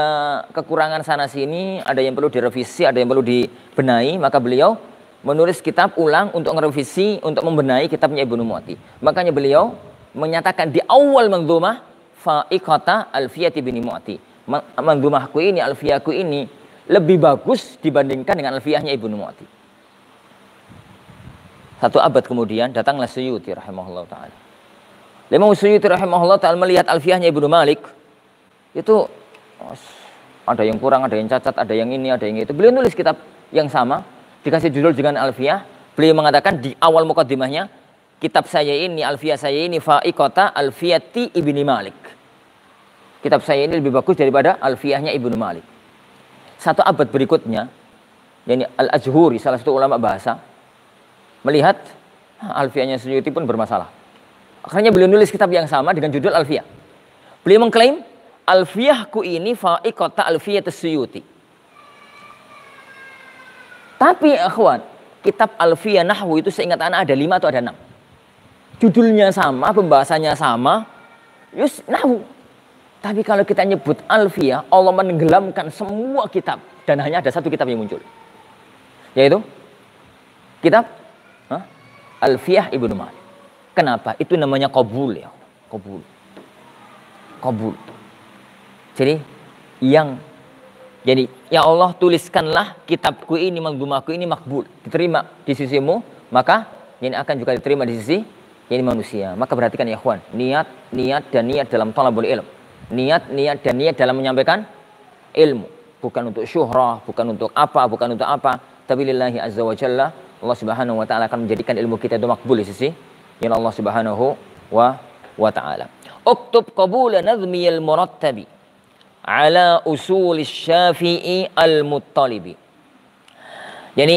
kekurangan sana sini, ada yang perlu direvisi, ada yang perlu dibenahi, maka beliau menulis kitab ulang untuk merevisi, untuk membenahi kitabnya Ibnu Mu'ti. Makanya beliau menyatakan di awal manzumah fa'iqata Alfiyah Ibnu Mu'ti. Manzumahku ini, Alfiyahku ini lebih bagus dibandingkan dengan Alfiyahnya Ibnu Mu'ti. 1 abad kemudian datanglah Suyuti rahimahullah ta'ala. Imam Suyuti rahimahullah ta'ala melihat Alfiyahnya Ibnu Malik. Itu ada yang kurang, ada yang cacat, ada yang ini, ada yang itu. Beliau nulis kitab yang sama, dikasih judul dengan Alfiyah. Beliau mengatakan di awal mukaddimahnya, kitab saya ini, Alfiyah saya ini, fa'iqata Alfiyati Ibni Malik. Kitab saya ini lebih bagus daripada Alfiyahnya Ibnu Malik. 1 abad berikutnya, yani Al-Ajhuri, salah satu ulama bahasa, melihat Alfiyahnya Suyuti pun bermasalah. Akhirnya beliau nulis kitab yang sama dengan judul Alfiyah. Beliau mengklaim, Alfiyahku ini fa'iqata Alfiyat Suyuti. Tapi akhwan, kitab Alfiyah Nahwu itu seingat anak ada 5 atau ada 6. Judulnya sama, pembahasannya sama, yus Nahwu. Tapi kalau kita nyebut Alfiyah, Allah menenggelamkan semua kitab. Dan hanya ada 1 kitab yang muncul. Yaitu kitab Alfiyah Ibnu Malik. Kenapa? Itu namanya qabul ya. Qabul. Jadi ya Allah tuliskanlah kitabku ini, manzumahku ini makbul. Diterima di sisimu, maka ini akan juga diterima di sisi ini manusia. Maka perhatikan ya ikhwan, niat dan niat dalam talabul ilm. Niat dan niat dalam menyampaikan ilmu. Bukan untuk syuhrah, bukan untuk apa. Tapi lillahi azza wa jalla, Allah subhanahu wa ta'ala akan menjadikan ilmu kita itu makbul di sisi yang Allah subhanahu wa ta'ala. Uktub qabula nazmi al-murattabi ala usul Syafi'i al-Muttalibi. Jadi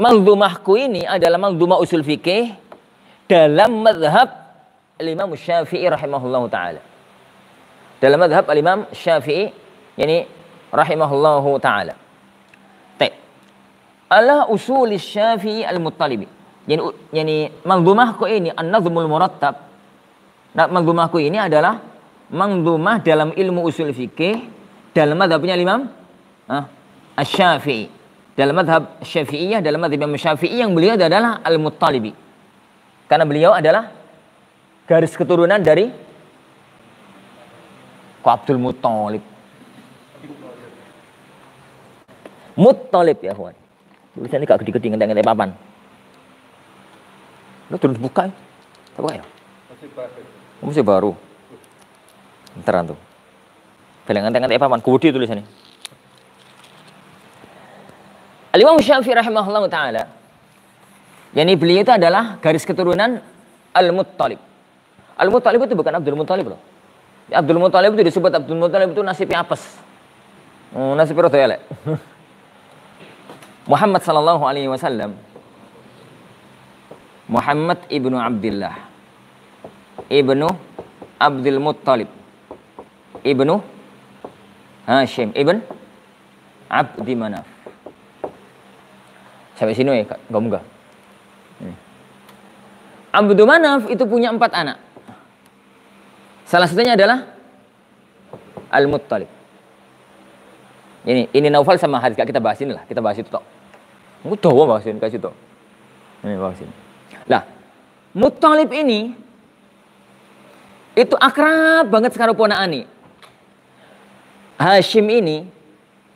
manzumahku ini adalah manzumah usul fikih dalam mazhab al-Imam Syafi'i rahimahullahu ta'ala. Dalam mazhab al-Imam Syafi'i yani rahimahullahu ta'ala. Ala usul Syafi'i al-Muttalibi. Yani manzumahku ini an-nazmul murattab. Nah, manzumahku ini adalah manzumah dalam ilmu usul fikih dalam mazhabnya Imam Asy-Syafi'i. Dalam mazhab Syafi'iyah, dalam mazhab Imam Syafi'i yang beliau adalah al-Muttalibi. Karena beliau adalah garis keturunan dari Abdul Muttalib. Muttalib ya kawan. Tulisannya gak gede-gede ngentek-ngentek papan. Lo terus buka ya? Buka ya? Masih baru. Ntar tuh. Bilang ngentek-ngentek papan. Gede tulisannya. Al-Imam Syafi'i rahimahullah ta'ala. Yani beliau itu adalah garis keturunan Al-Muttalib. Al-Muttalib itu bukan Abdul Muttalib loh. Abdul Muttalib itu disebut Abdul Muttalib itu nasibnya apes. Nasibnya rada elek. Muhammad sallallahu alaihi wasallam Muhammad ibnu Abdullah ibnu Abdul Muttalib ibnu Hashim ibn Abdi Manaf. Sampai sini ya Kak, enggak. Abdu Manaf itu punya 4 anak. Salah satunya adalah Al-Muttalib. Ini Naufal sama Harith, kita bahas ini lah, kita bahas itu tok. Mudah bahasin kasih tok. Ini bahasin. Lah, Muttalib ini itu akrab banget karo ponakane. Hashim ini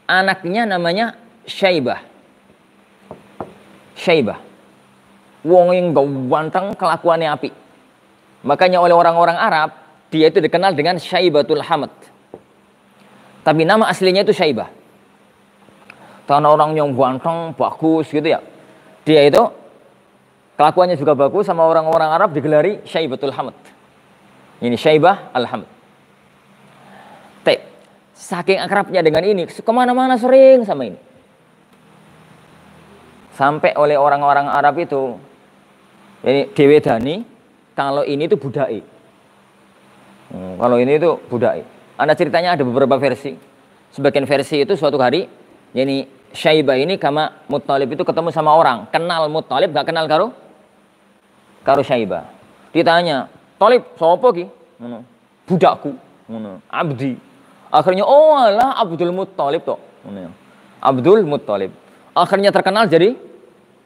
anaknya namanya Syaibah. Wong yang ganteng, kelakuannya api. Makanya oleh orang-orang Arab, dia itu dikenal dengan Syaibatul Hamad. Tapi nama aslinya itu Syaibah. Karena orang yang ganteng, bagus gitu ya. Dia itu kelakuannya juga bagus, sama orang-orang Arab digelari Syaibatul Hamad. Ini Syaibah Al-Hamad. Saking akrabnya dengan ini, kemana-mana sering sama ini. Sampai oleh orang-orang Arab itu, ini diwedani, kalau ini itu budai. Kalau ini itu budai. Ada ceritanya, ada beberapa versi. Sebagian versi itu suatu hari, yani Syaibah ini sama Muttalib itu ketemu sama orang. Kenal Muttalib, gak kenal karo Syaibah. Ditanya, Talib, sopo ki? Budakku. Abdi. Akhirnya, oh alah Abdul Muttalib toh. Abdul Muttalib. Akhirnya terkenal jadi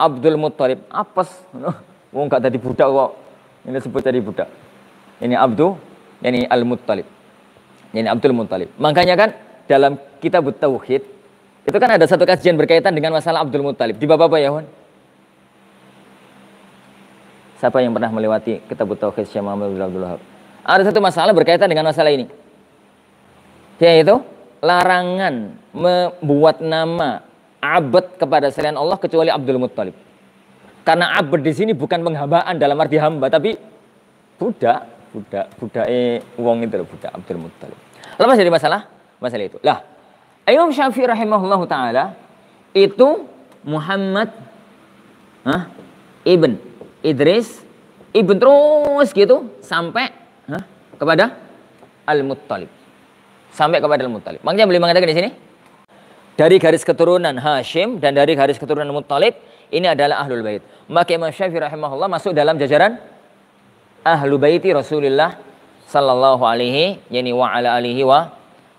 Abdul Muttalib. Apes. Wong gak tadi budak kok. Ini disebut jadi budak. Ini Abdul, ini Al-Muttalib. Ini Abdul Muttalib. Makanya kan dalam kitab Tauhid itu kan ada satu kajian berkaitan dengan masalah Abdul Muttalib. Di bab apa ya, Wan? Siapa yang pernah melewati kitab Tauhid Syekh Muhammad bin Abdul Wahab? Ada satu masalah berkaitan dengan masalah ini. Yaitu larangan membuat nama abad kepada selain Allah kecuali Abdul Muttalib. Karena abad di sini bukan penghambaan dalam arti hamba, tapi budak wong itu loh, budak Abdul Muttalib. Lepas dari masalah itu. Lah, Imam Syafi'i rahimahullah taala itu Muhammad ibn Idris ibn terus gitu sampai kepada Al-Muttalib. Sampai kepada Al-Muttalib. Makanya beliau mengatakan di sini, dari garis keturunan Hashim dan dari garis keturunan Muttalib, ini adalah Ahlul Bait. Maka Imam Syafi'i rahimahullah masuk dalam jajaran Ahlul Baiti Rasulullah sallallahu alaihi wa ala alihi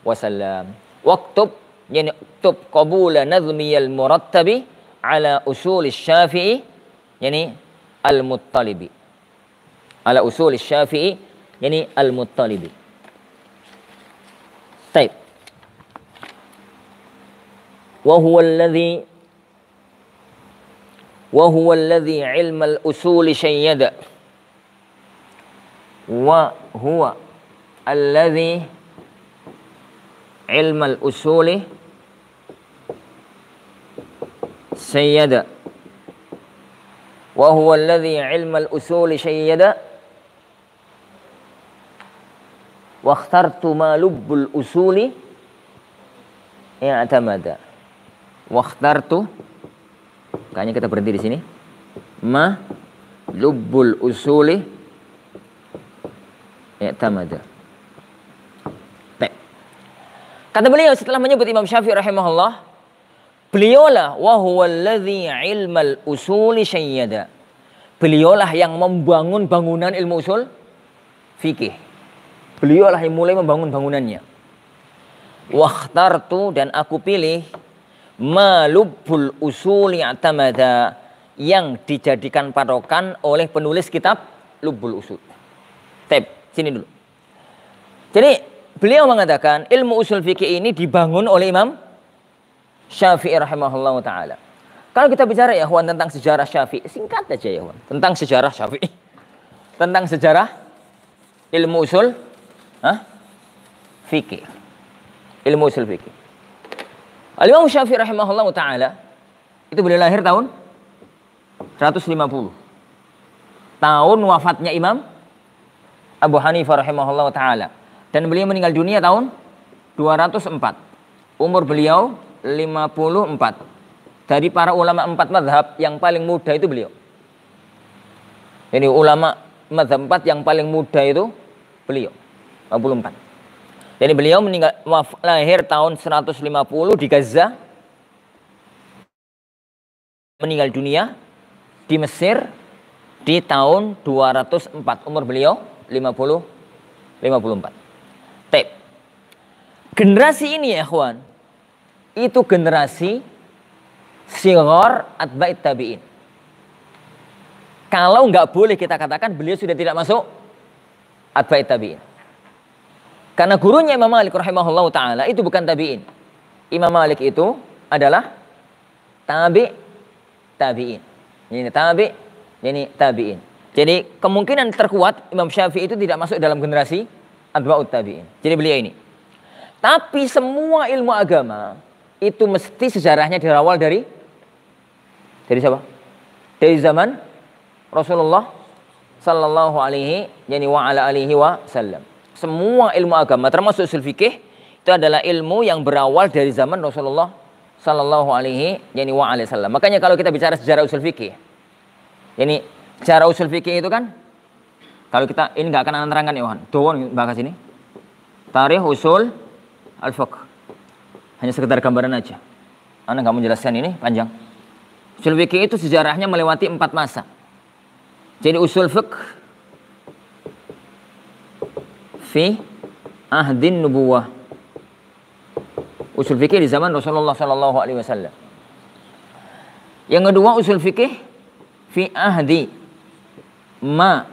wasallam. Waktub uktub qabula nazmiyal murattabi ala usul Syafi'i Al-Muttalibi. Ala usul Syafi'i Al-Muttalibi. Baik. وهو الذي علم الأصول شيد وهو الذي علم الأصول شيد وهو الذي علم الأصول شيد واخترت ما لب الأصول i'tamada. Wakhtartu, kayaknya kita berhenti di sini. Ma lubbul usuli i'tamada. Kata beliau setelah menyebut Imam Syafi'i rahimahullah, beliaulah wa huwa alladhi ilmal usuli syayyada. Beliaulah yang membangun bangunan ilmu usul fikih. Beliaulah yang mulai membangun bangunannya. Wakhtartu, dan aku pilih malubbul usuli i'tamada, yang dijadikan patokan oleh penulis kitab Lubbul Usul. Sini dulu. Jadi beliau mengatakan ilmu usul fikih ini dibangun oleh Imam Syafi'i rahimahullah ta'ala. Kalau kita bicara ya Ikhwan tentang sejarah Syafi'i, singkat aja ya Ikhwan, tentang sejarah Syafi'i, tentang sejarah ilmu usul fikih, ilmu usul fikih. Al-Imam Syafi'i rahimahullah ta'ala itu beliau lahir tahun 150. Tahun wafatnya Imam Abu Hanifah rahimahullah ta'ala. Dan beliau meninggal dunia tahun 204. Umur beliau 54. Dari para ulama 4 mazhab yang paling muda itu beliau. Jadi ulama mazhab 4 yang paling muda itu beliau 54. Jadi beliau lahir tahun 150 di Gaza, meninggal dunia di Mesir di tahun 204. Umur beliau 54. Generasi ini ya ikhwan, itu generasi sighar atba'it tabi'in. Kalau nggak boleh kita katakan beliau sudah tidak masuk atba'it tabi'in. Karena gurunya Imam Malik rahimahullah ta'ala itu bukan tabi'in. Imam Malik itu adalah tabi'in. Ini tabi'in. Jadi kemungkinan terkuat Imam Syafi'i itu tidak masuk dalam generasi atba'ut tabi'in. Jadi beliau ini. Tapi semua ilmu agama itu mesti sejarahnya berawal dari siapa? Dari zaman Rasulullah sallallahu alaihi wa ala alihi wasallam. Semua ilmu agama termasuk ushul fikih itu adalah ilmu yang berawal dari zaman Rasulullah sallallahu alaihi wa ala wasallam. Makanya kalau kita bicara sejarah ushul fikih, ini sejarah ushul fikih itu kan kalau kita ini enggak akan terangkan ya Yohan. Doang bahas ini. Tarikh usul al-fiqh. Hanya sekedar gambaran aja. Anda nggak menjelaskan ini panjang. Usul fikih itu sejarahnya melewati 4 masa. Jadi usul fiqh fi ahdin nubuwah. Usul fikih di zaman Rasulullah sallallahu alaihi wasallam. Yang kedua usul fikih fi ahdi ma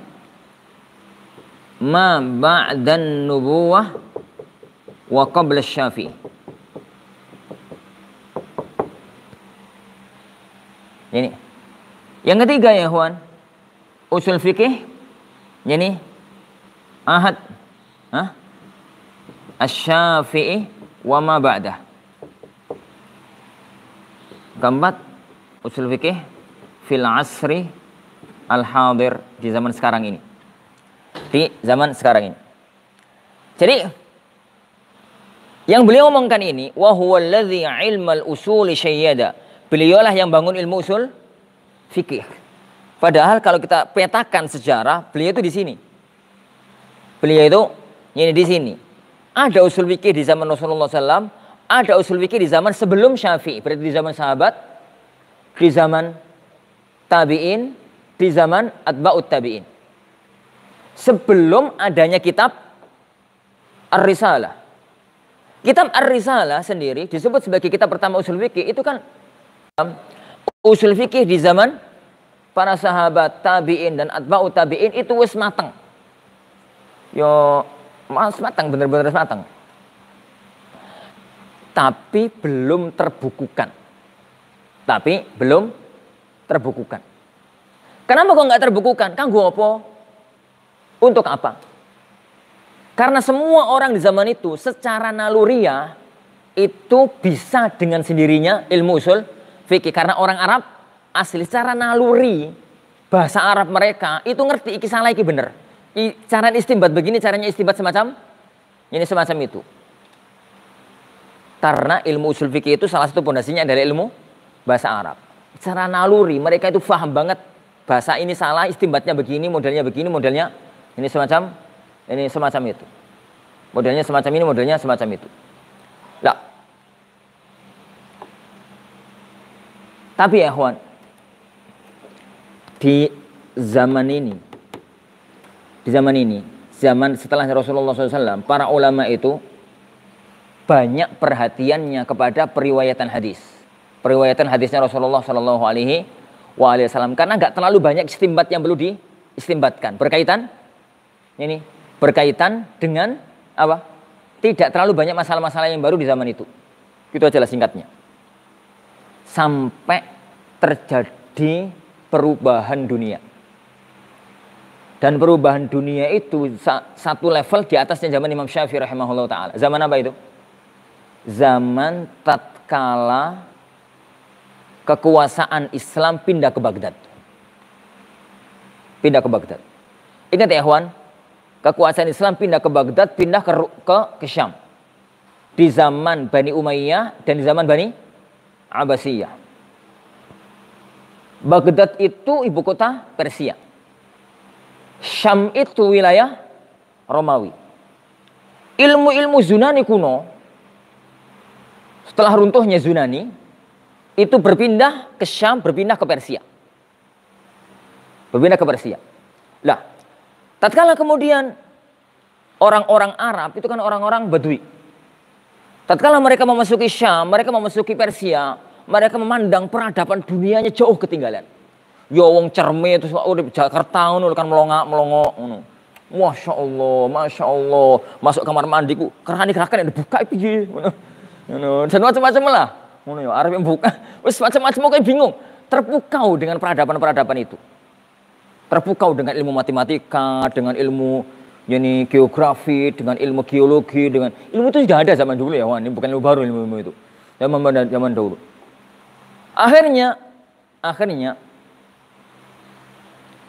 ba'dan nubuwah wa qabla Syafi'i. Ini. Yang ketiga ya ikhwan, usul fikih ini ahad Asy-Syafi'i wa ma ba'dah. Keempat, usul fikih fil asri al-hadir, di zaman sekarang ini. Di zaman sekarang ini. Jadi yang beliau omongkan ini, wa huwa allazi 'ilmal usuli syayyada. Beliaulah yang bangun ilmu usul fikih. Padahal kalau kita petakan sejarah, beliau itu di sini. Beliau itu ini di sini. Ada usul fikih di zaman Rasulullah SAW, ada usul fikih di zaman sebelum Syafi'i, berarti di zaman sahabat, di zaman tabi'in, di zaman atba'ut tabi'in. Sebelum adanya kitab Ar-Risalah. Kitab Ar-Risalah sendiri disebut sebagai kitab pertama usul fikih. Itu kan usul fikih di zaman para sahabat, tabi'in dan atba'ut tabi'in itu wis mateng. Yo mas matang, bener-bener matang. Tapi belum terbukukan. Kenapa kok nggak terbukukan? Kanggo apa? Untuk apa? Karena semua orang di zaman itu secara naluriah itu bisa dengan sendirinya ilmu usul fikih. Karena orang Arab asli secara naluri bahasa Arab mereka itu ngerti iki salah iki bener. Cara istimbat begini, caranya istimbat semacam ini, semacam itu. Karena ilmu usul fikih itu salah satu pondasinya adalah ilmu bahasa Arab. Secara naluri mereka itu paham banget bahasa ini salah, istimbatnya begini, modelnya begini, modelnya ini semacam itu. Modelnya semacam ini, modelnya semacam itu. Lah. Tapi ya ikhwan, di zaman setelah Rasulullah SAW, para ulama itu banyak perhatiannya kepada periwayatan hadis. Periwayatan hadisnya Rasulullah SAW, karena nggak terlalu banyak istimbat yang perlu diistimbatkan. Berkaitan dengan apa? Tidak terlalu banyak masalah-masalah yang baru di zaman itu. Itu aja lah singkatnya. Sampai terjadi perubahan dunia. Dan perubahan dunia itu satu level di atasnya zaman Imam Syafi'i rahimahullah ta'ala. Zaman apa itu? Zaman tatkala kekuasaan Islam pindah ke Baghdad. Ingat ya ikhwan, kekuasaan Islam pindah ke Baghdad, pindah ke Syam. Di zaman Bani Umayyah dan di zaman Bani Abbasiyah. Baghdad itu ibu kota Persia. Syam itu wilayah Romawi. Ilmu-ilmu Yunani kuno setelah runtuhnya Yunani itu berpindah ke Syam, berpindah ke Persia. Berpindah ke Persia. Lah, tatkala kemudian orang-orang Arab itu kan orang-orang Badui. Tatkala mereka memasuki Syam, mereka memasuki Persia, mereka memandang peradaban dunianya jauh ketinggalan. Ya wong cerme terus urip Jakarta ngono kan melongok ngono. Masya Allah, masuk kamar mandiku, kerani gerakan dibuka piye ngono. Dan macam-macam lah. Ngono ya, arep buka, wis macam-macam kayak bingung, terpukau dengan peradaban-peradaban itu. Terpukau dengan ilmu matematika, dengan ilmu geografi, dengan ilmu geologi, dengan ilmu itu sudah ada zaman dulu ya, Wan. Ini bukan ilmu baru ilmu itu. Zaman dulu. Akhirnya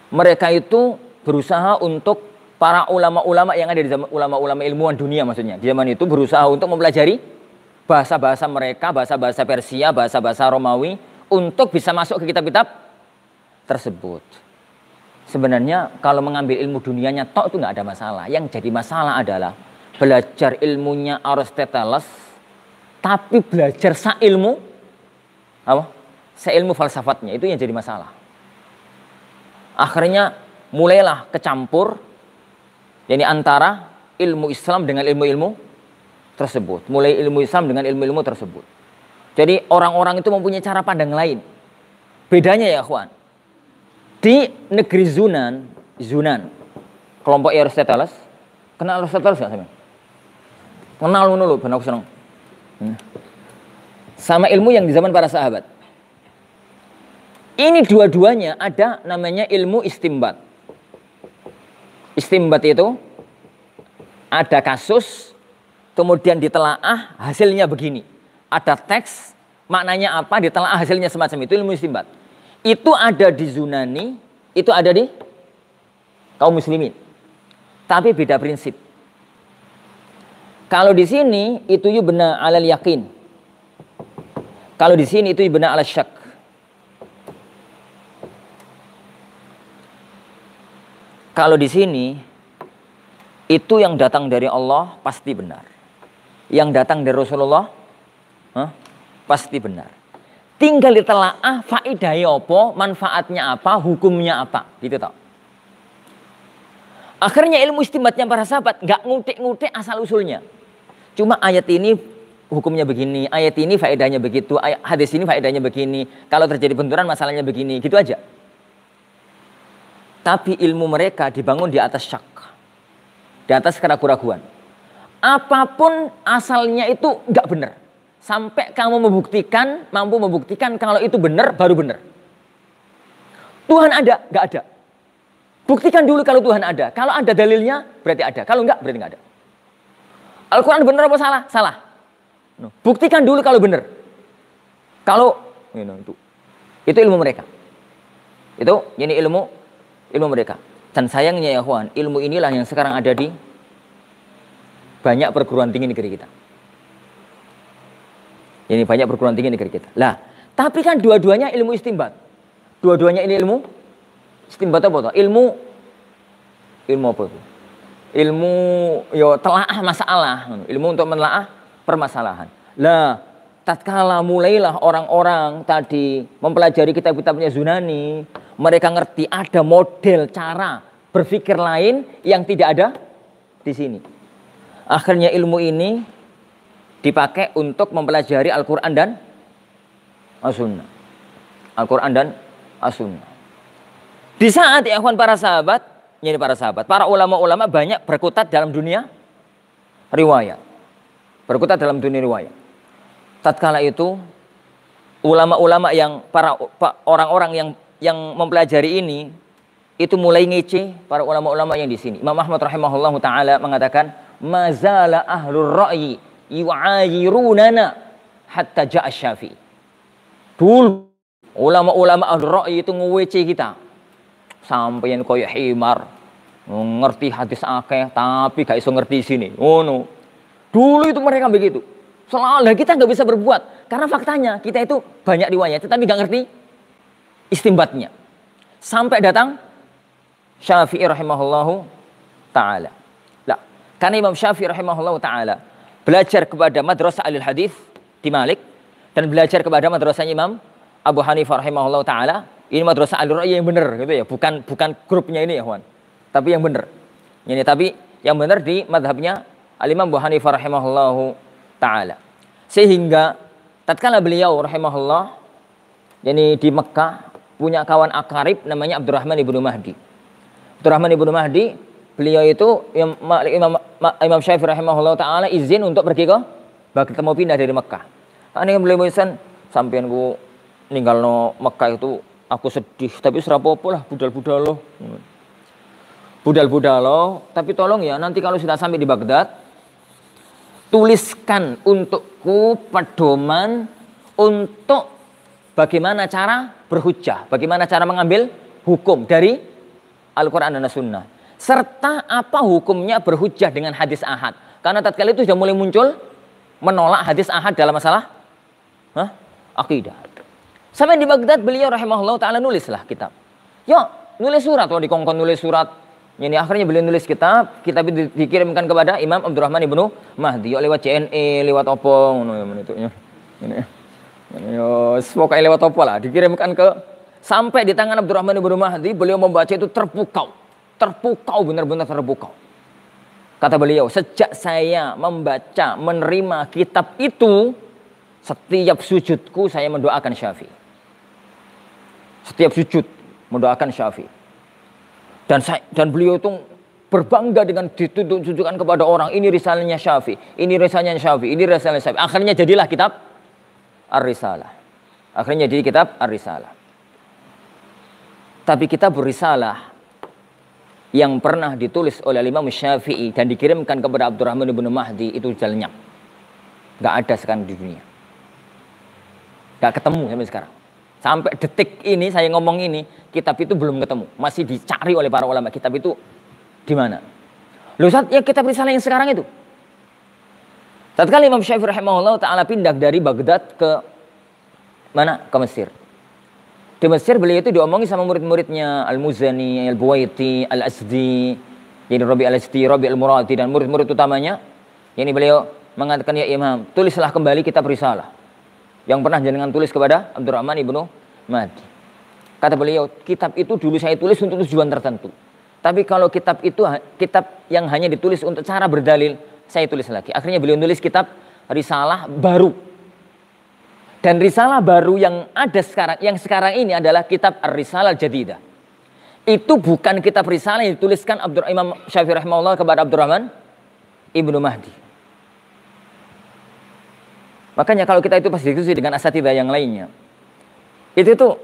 mereka itu berusaha untuk para ulama-ulama yang ada di zaman ulama-ulama ilmuwan dunia maksudnya. Di zaman itu berusaha untuk mempelajari bahasa-bahasa mereka, bahasa-bahasa Persia, bahasa-bahasa Romawi untuk bisa masuk ke kitab-kitab tersebut. Sebenarnya kalau mengambil ilmu dunianya tok itu nggak ada masalah. Yang jadi masalah adalah belajar ilmunya Aristoteles tapi belajar seilmu falsafatnya, itu yang jadi masalah. Akhirnya mulailah kecampur antara ilmu Islam dengan ilmu-ilmu tersebut. Mulai ilmu Islam dengan ilmu-ilmu tersebut. Jadi orang-orang itu mempunyai cara pandang lain. Bedanya ya kawan. Di negeri Yunan, kelompok Aristoteles. Kenal Aristoteles nggak sih? Kenal dulu, benar aku senang. Sama ilmu yang di zaman para sahabat. Ini dua-duanya ada namanya ilmu istimbat. Istimbat itu ada kasus, kemudian ditelaah hasilnya begini. Ada teks, maknanya apa, ditelaah hasilnya semacam itu, ilmu istimbat. Itu ada di Yunani, itu ada di kaum muslimin. Tapi beda prinsip. Kalau di sini itu yubna alal yakin. Kalau di sini itu yubna alal syak. Kalau di sini itu yang datang dari Allah pasti benar. Yang datang dari Rasulullah pasti benar. Tinggal ditelaah faedahnya apa, manfaatnya apa, hukumnya apa, gitu tau. Akhirnya ilmu istimbatnya para sahabat nggak ngutik-ngutik asal usulnya. Cuma ayat ini hukumnya begini, ayat ini faedahnya begitu, hadis ini faedahnya begini. Kalau terjadi benturan masalahnya begini, gitu aja. Tapi ilmu mereka dibangun di atas syak, di atas keraguan-raguan. Apapun asalnya itu nggak benar. Sampai kamu mampu membuktikan kalau itu benar, baru benar. Tuhan ada, nggak ada. Buktikan dulu kalau Tuhan ada. Kalau ada dalilnya, berarti ada. Kalau enggak, berarti enggak ada. Al-Quran benar apa salah? Salah. Buktikan dulu kalau benar. Kalau itu ilmu mereka. Itu ini ilmu mereka. Dan sayangnya ya kawan, ilmu inilah yang sekarang ada di banyak perguruan tinggi negeri kita. Ini banyak perguruan tinggi negeri kita. Lah, tapi kan dua-duanya ilmu istimbat. Dua-duanya ini ilmu istimbat apa? Ilmu apa itu? Ilmu telaah masalah, ilmu untuk menelaah permasalahan. Lah, tatkala mulailah orang-orang tadi mempelajari kitab-kitabnya Yunani, mereka ngerti ada model cara berpikir lain yang tidak ada di sini. Akhirnya ilmu ini dipakai untuk mempelajari Al-Quran dan As-Sunnah. Al-Quran dan As-Sunnah. Di saat ya para sahabat, para ulama-ulama banyak berkutat dalam dunia riwayat. Berkutat dalam dunia riwayat. Tatkala itu ulama-ulama yang orang-orang yang mempelajari ini itu mulai ngece para ulama-ulama yang di sini. Imam Ahmad rahimahullahu taala mengatakan, "Mazala ahlur ra'yi yu'ayirunana hatta ja'a Syafi'i." Dulu ulama-ulama ahlur ra'yi itu ngewece kita. Sampai yang koyo himar, ngerti hadis akeh tapi gak iso ngerti sini. No. Dulu itu mereka begitu. Soalnya kita nggak bisa berbuat karena faktanya kita itu banyak riwayat tetapi nggak ngerti istimbatnya. Sampai datang Syafi'i rahimahullahu ta'ala. Lah, karena Imam Syafi'i rahimahullahu ta'ala belajar kepada madrasah alil hadis di Malik dan belajar kepada madrasahnya Imam Abu Hanifah rahimahullahu ta'ala. Ini madrasah alil ra'yi yang benar gitu ya, bukan grupnya ini ya, kawan. Tapi yang benar. Ini tapi yang benar di madhabnya Al-Imam Abu Hanifah rahimahullahu ta'ala. Sehingga tatkala beliau rahimahullah yani di Mekah punya kawan akarib namanya Abdurrahman ibnu Mahdi. Abdurrahman ibnu Mahdi, beliau itu Imam Syafi'i rahimahullah ta'ala izin untuk pergi ke Baghdad, mau pindah dari Mekah. Karena beliau izin, sampean ku ninggal no Mekah itu aku sedih, tapi serapopo lah budal-budal loh. Budal-budal loh, tapi tolong ya nanti kalau sudah sampai di Baghdad, tuliskan untukku pedoman untuk bagaimana cara berhujjah, bagaimana cara mengambil hukum dari Al-Quran dan Sunnah. Serta apa hukumnya berhujjah dengan hadis ahad. Karena tatkala itu sudah mulai muncul menolak hadis ahad dalam masalah akidah. Sampai di Baghdad beliau rahimahullah ta'ala nulislah kitab. Yuk nulis surat, kalau dikongkon nulis surat. Ini akhirnya beliau nulis kitab itu dikirimkan kepada Imam Abdurrahman ibnu Mahdi. Yuk lewat JNE, lewat opong. Pokoknya lewat opo lah. Dikirimkan ke sampai di tangan Abdurrahman ibnu Mahdi, beliau membaca itu terpukau. Terpukau, benar-benar terpukau. Kata beliau, sejak saya membaca, menerima kitab itu, setiap sujudku saya mendoakan Syafi'i. Setiap sujud mendoakan Syafi'i. Dan beliau itu berbangga dengan ditujukan kepada orang, ini risalahnya Syafi'i, ini risalahnya Syafi'i, ini risalahnya Syafi'i. Akhirnya jadilah kitab Ar-Risalah. Akhirnya jadi kitab Ar-Risalah. Tapi kitab Risalah yang pernah ditulis oleh Imam Syafi'i dan dikirimkan kepada Abdurrahman ibnu Mahdi itu sudah lenyap. Gak ada sekarang di dunia. Gak ketemu sampai sekarang. Sampai detik ini saya ngomong ini, kitab itu belum ketemu. Masih dicari oleh para ulama. Kitab itu di mana? Loh, ya kitab Risalah yang sekarang itu. Tatkala Imam Syafi'i rahimahullah ta'ala pindah dari Baghdad ke mana? Ke Mesir. Di Mesir beliau itu diomongi sama murid-muridnya Al-Muzani, Al-Buwaiti, Al-Asdi, jadi Rabi Al-Asdi, Rabi Al-Muradi dan murid-murid utamanya. Ini beliau mengatakan, ya Imam, tulislah kembali kitab Risalah yang pernah jenengan tulis kepada Abdurrahman ibnu Mahdi. Kata beliau, kitab itu dulu saya tulis untuk tujuan tertentu. Tapi kalau kitab itu kitab yang hanya ditulis untuk cara berdalil, saya tulis lagi. Akhirnya beliau nulis kitab Risalah baru. Dan risalah baru yang ada sekarang, yang sekarang ini adalah kitab Ar-Risalah Jadidah. Itu bukan kitab risalah yang dituliskan Imam Syafi'i rahimahullah kepada Abdurrahman ibnu Mahdi. Makanya kalau kita itu pasti diskusi dengan asatidzah yang lainnya, itu tuh,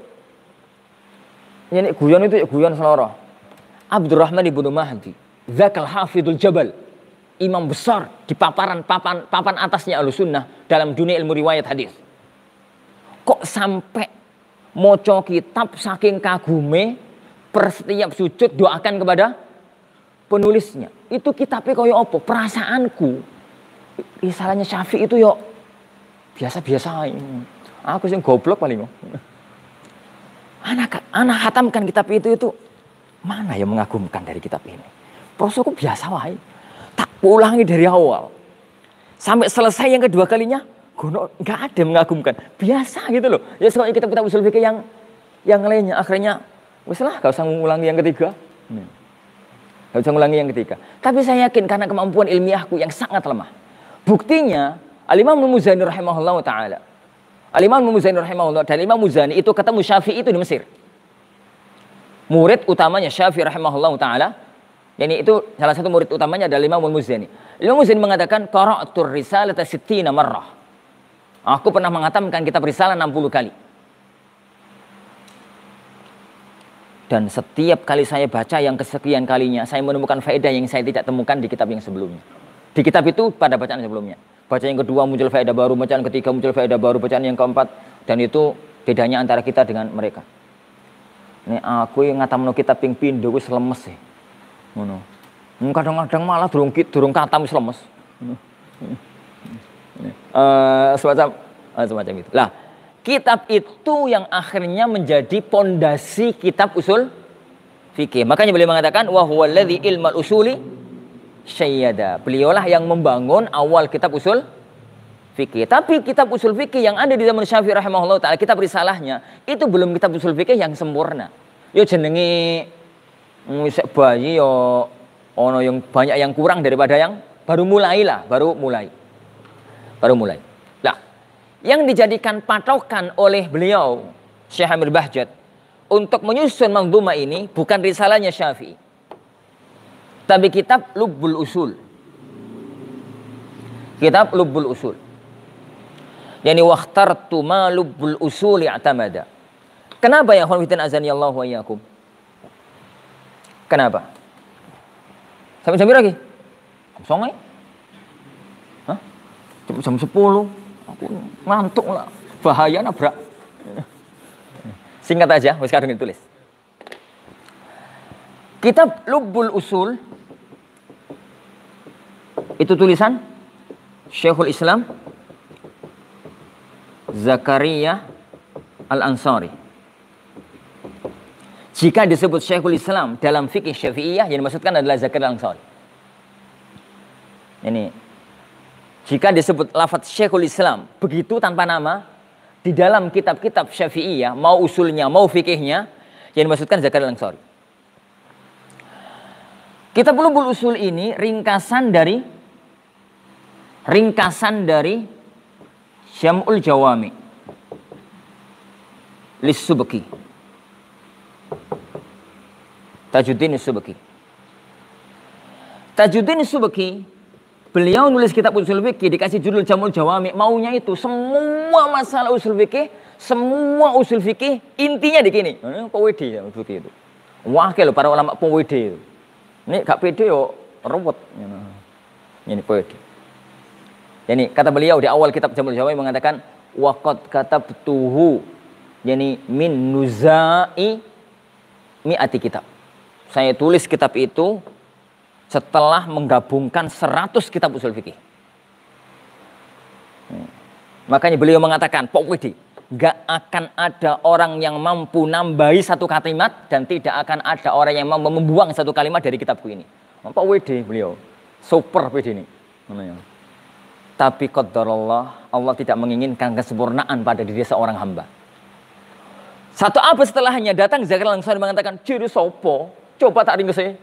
ini guyon itu guyon seloroh. Abdurrahman ibnu Mahdi, Zakal Hafidul Jabal, imam besar di papan atasnya Ahlussunnah dalam dunia ilmu riwayat hadis. Kok sampai moco kitab saking kagume per setiap sujud doakan kepada penulisnya. Itu kitabnya kaya apa? Perasaanku risalahnya Syafi'i itu yo biasa-biasa. Aku sing goblok paling. Anak hatamkan kitab itu mana yang mengagumkan dari kitab ini? Prosoku biasa wae. Tak ulangi dari awal sampai selesai yang kedua kalinya. Nggak ada yang mengagumkan, biasa gitu loh. Ya soalnya kitab-kitab usul fikih yang lainnya, akhirnya wis lah, gak usah ngulangi yang ketiga. Gak usah ngulangi yang ketiga. Tapi saya yakin karena kemampuan ilmiahku yang sangat lemah. Buktinya Al-Imam Al-Muzani rahimahullah ta'ala, Al-Imam Al-Muzani rahimahullah dan Imam Muzani itu ketemu Syafi'i itu di Mesir. Murid utamanya Syafi'i rahimahullah ta'ala, yani itu salah satu murid utamanya adalah Imam Al-Muzani. Imam Muzani mengatakan qara'tur risalata sittina marrah. Aku pernah menghatamkan kitab Risalah 60 kali. Dan setiap kali saya baca yang kesekian kalinya, saya menemukan faedah yang saya tidak temukan di kitab yang sebelumnya. Di kitab itu pada bacaan sebelumnya. Bacaan yang kedua muncul faedah baru, bacaan ketiga muncul faedah baru, bacaan yang keempat. Dan itu bedanya antara kita dengan mereka. Ini aku yang ngatamno kitab ping pindho wis lemes sih. Ngono. Kadang-kadang malah durung katam wis lemes. Semacam itu. Lah, kitab itu yang akhirnya menjadi pondasi kitab usul fikih. Makanya beliau mengatakan wa huwallazi ilmal usuli syayyada. Beliaulah yang membangun awal kitab usul fikih. Tapi kitab usul fikih yang ada di zaman Syafi'i rahimahullah taala, kitab risalahnya itu belum kitab usul fikih yang sempurna. Yo jenenge musik bayi yo ono yang banyak yang kurang daripada yang baru mulai. Nah, yang dijadikan patokan oleh beliau Syekh Hamid Bahjat untuk menyusun manzumah ini bukan risalahnya Syafi'i, tapi kitab Lubbul Usul. Kitab Lubbul Usul. Yani wakhtartu ma Lubbul Usul i'tamada. Kenapa ya khawfitin azani Allah wa iyyakum? Kenapa? Sampai lagi? Songai? Hah? Jam 10. Aku ngantuk lah. Bahaya nabrak. Singkat aja, wis kadung ditulis. Kitab Lubbul Usul itu tulisan Syekhul Islam Zakaria Al-Ansari. Jika disebut Syekhul Islam dalam fikih Syafi'iyah, yang dimaksudkan adalah Zakaria Al-Ansari. Ini jika disebut lafaz Syekhul Islam begitu tanpa nama di dalam kitab-kitab Syafi'iyah, mau usulnya, mau fikihnya, yang dimaksudkan Zakaria Al-Ansari. Kitab Lubbul Usul ini ringkasan dari Syam'ul Jawami Lis-Subki, Tajuddin As-Subki. Tajuddin As-Subki, beliau nulis kitab usul fikih dikasih judul Jamul Jawami. Maunya itu semua masalah usul fikih, semua usul fikih intinya di gini. PWD ya usul fikih itu. Wakil para ulama PWD itu. Ini gak pede yo ruwet. Ini PWD. Yani kata beliau di awal kitab Jamul Jawami mengatakan waqad katabtuhu, yani min nuzai mi'ati kitab. Saya tulis kitab itu setelah menggabungkan 100 kitab usul fikih. Makanya beliau mengatakan, Pak Widi, gak akan ada orang yang mampu nambahi satu kalimat dan tidak akan ada orang yang mampu membuang satu kalimat dari kitabku ini. Pak Widi beliau, super Widi ini. Tapi qadarullah, Allah tidak menginginkan kesempurnaan pada diri seorang hamba. Satu abad setelahnya datang Zakaria Al-Ansari mengatakan, ciri sopo, coba tak ringkasnya.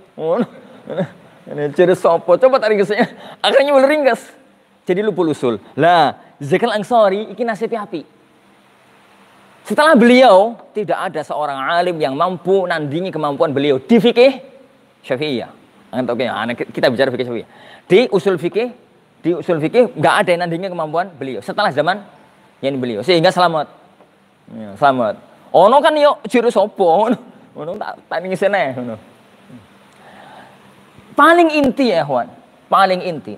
Ini ciri sopo, coba tak ringkasnya. Akhirnya mulai ringkas. Jadi Lubbul Usul. Lah, Zakaria Al-Ansari ini nasibnya api. Setelah beliau, tidak ada seorang alim yang mampu nandingi kemampuan beliau di fikih Syafi'iyah. Kita bicara fikih Syafi'iyah. Di usul fikih nggak ada yang nandingi kemampuan beliau setelah zaman yang beliau, sehingga selamat. Ya, selamat. Ono kan yo juru sopo, ono tak ngisene ngono. Paling inti ya, Ikhwan, paling inti.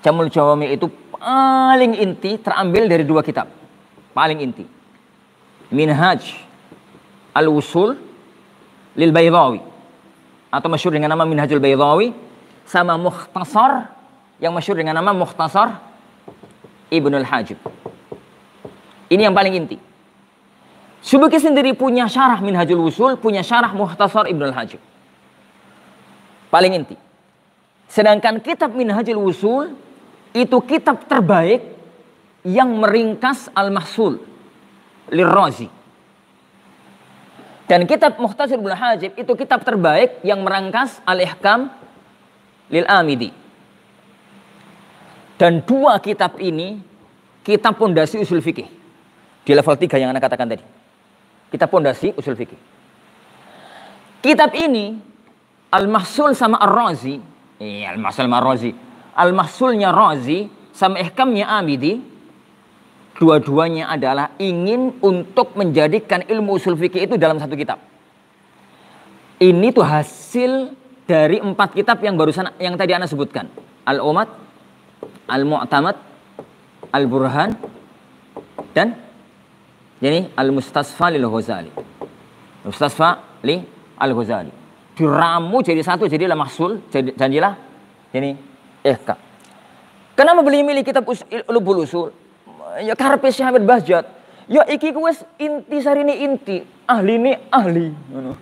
Jamul Jawami itu paling inti terambil dari dua kitab. Paling inti. Minhaj Al-Wusul lil Baydawi atau masyhur dengan nama Minhajul Baydawi, sama Mukhtasar yang masyhur dengan nama Mukhtasar Ibnul Hajib. Ini yang paling inti. Subki sendiri punya syarah Minhajul Wusul, punya syarah Mukhtasar Ibnul Hajib. Paling inti. Sedangkan kitab Minhajul Wusul itu kitab terbaik yang meringkas Al-Mahsul Lir-Razi. Dan kitab Mukhtasar Ibnul Hajib itu kitab terbaik yang merangkas Al-Ihkam Lil-Amidi. Dan dua kitab ini kitab pondasi usul fikih di level 3 yang Anda katakan tadi. Kitab pondasi usul fikih. Kitab ini Al-Mahsul sama Ar-Razi, Al-Mahsul sama Ar-Razi. Al-Mahsulnya Razi sama Ihkamnya Amidi, dua-duanya adalah ingin untuk menjadikan ilmu usul fikih itu dalam satu kitab. Ini tuh hasil dari 4 kitab yang barusan yang tadi Anda sebutkan. Al-Umad, Al-Mu'tamad, Al-Burhan, dan jadi Al-Mustasfa lil Ghazali. Mustasfa li Al-Ghazali. Diramu jadi satu, jadilah mahsul, jadilah ini ihkam. Kenapa beliau milih kitab Lubbul Usul? Ya karepe Syekh Bahjat. Ya iki wis inti sarine inti, ahline ahli, ngono.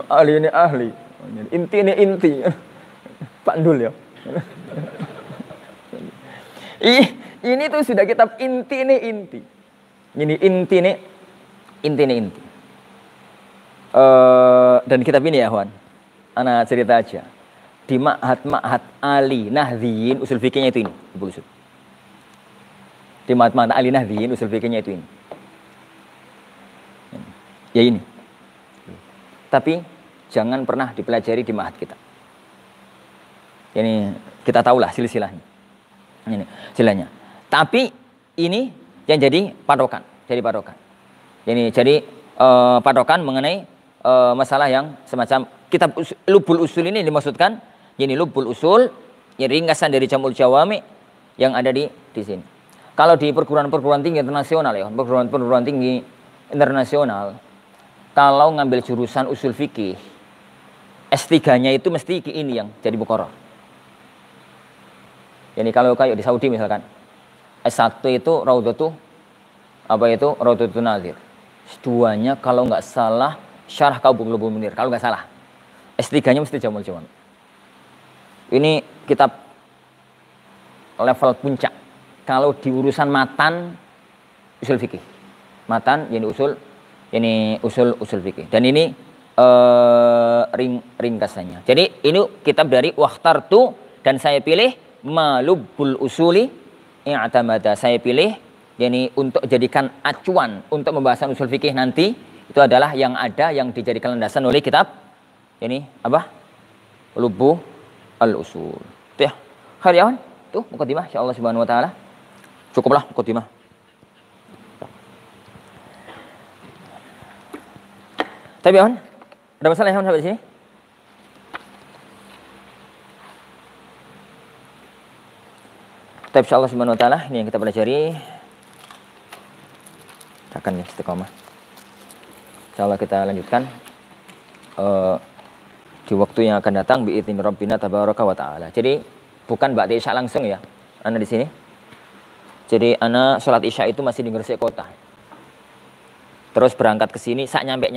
Ahli ini ahli. Inti ini inti. Pak Ndul ya. Ini tuh sudah kitab inti ini inti. Ini inti ini inti ini inti. Dan kitab ini ya, Wan. Ana cerita aja. Di Ma'had Ali Nahdhiyin usul fikihnya itu ini, usul. Di Ma'had Ali Nahdhiyin usul fikihnya itu ini. Ya ini. Tapi jangan pernah dipelajari di ma'had kita. Ini kita tahulah silsilahnya. Ini silsilahnya. Tapi ini yang jadi patokan, Ini jadi patokan mengenai masalah yang semacam kitab Lubul Usul ini dimaksudkan. Ini Lubul Usul, ini ringkasan dari Jamul Jawami yang ada di sini. Kalau di perguruan tinggi internasional ya, perguruan tinggi internasional, kalau ngambil jurusan usul fikih, S3-nya itu mesti ini yang jadi muqarrar. Jadi kalau kayak di Saudi misalkan, S1 itu Raudhatu Nazir. S2-nya kalau nggak salah Syarah Qaulul Munir, kalau nggak salah. S3-nya mesti Jamul Jawami. Ini kitab level puncak. Kalau di urusan matan usul fikih. Matan ini usul fikih. Dan ini ringkasannya. Jadi ini kitab dari Wakhtartu dan saya pilih Malubul Usuli i'tamada. Saya pilih untuk jadikan acuan untuk pembahasan usul fikih nanti itu adalah yang ada yang dijadikan landasan oleh kitab ini apa? Lubu al-Usul. Itu ya. Khairiawan, tuh mukadimah insyaallah subhanahu wa taala. Cukuplah mukadimah. Tapi ya, ada masalah ya sampai sini? Tapi insyaallah subhanahu wa taala ini yang kita pelajari. Akan ya istiqamah. Insyaallah kita lanjutkan di waktu yang akan datang bi'idzni rabbina tabaraka wa taala. Jadi bukan ba'da Isya langsung ya. Ana di sini. Jadi ana sholat Isya itu masih di Gresik kota. Terus berangkat ke sini sak nyampe.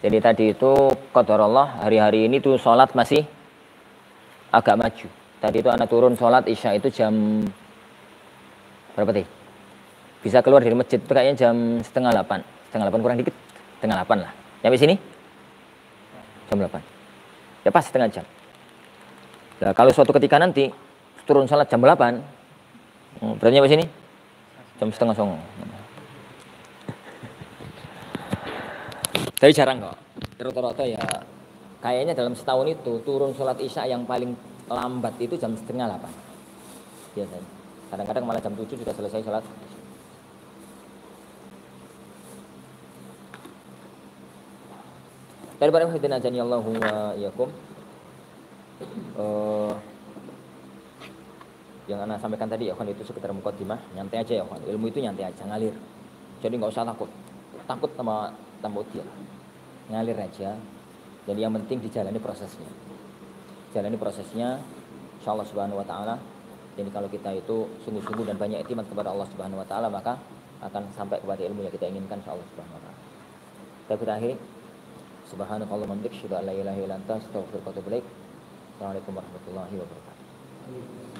Jadi tadi itu qadarullah hari-hari ini tuh sholat masih agak maju. Tadi itu ana turun sholat Isya itu jam berapa tadi? Bisa keluar dari masjid itu kayaknya jam setengah 8 kurang dikit, setengah 8 lah. Nyampe sini jam 8. Ya pas setengah jam. Nah, kalau suatu ketika nanti turun sholat jam 8, berarti nyampe sini jam setengah 9. Tapi jarang kok. Rata-rata ya kayaknya dalam setahun itu turun sholat Isya yang paling lambat itu jam setengah 8. Biasanya. Kadang-kadang malah jam 7 sudah selesai sholat. Daripada hidayah janallahu wa iyyakum. Yang ana sampaikan tadi ya kan itu sekitar mukadimah, nyantai aja ya kan. Ilmu itu nyantai aja, ngalir. Jadi enggak usah takut. Takut sama dia. Ngalir aja. Jadi yang penting dijalani prosesnya. Insyaallah subhanahu wa taala. Jadi kalau kita itu sungguh-sungguh dan banyak iktimat kepada Allah Subhanahu wa taala, maka akan sampai kepada ilmu yang kita inginkan insyaallah subhanahu wa taala. Kita akhiri. Subhanakallahumma wa bihamdika asyhadu an la ilaha illa anta astaghfiruka wa atubu ilaik. Assalamualaikum warahmatullahi wabarakatuh.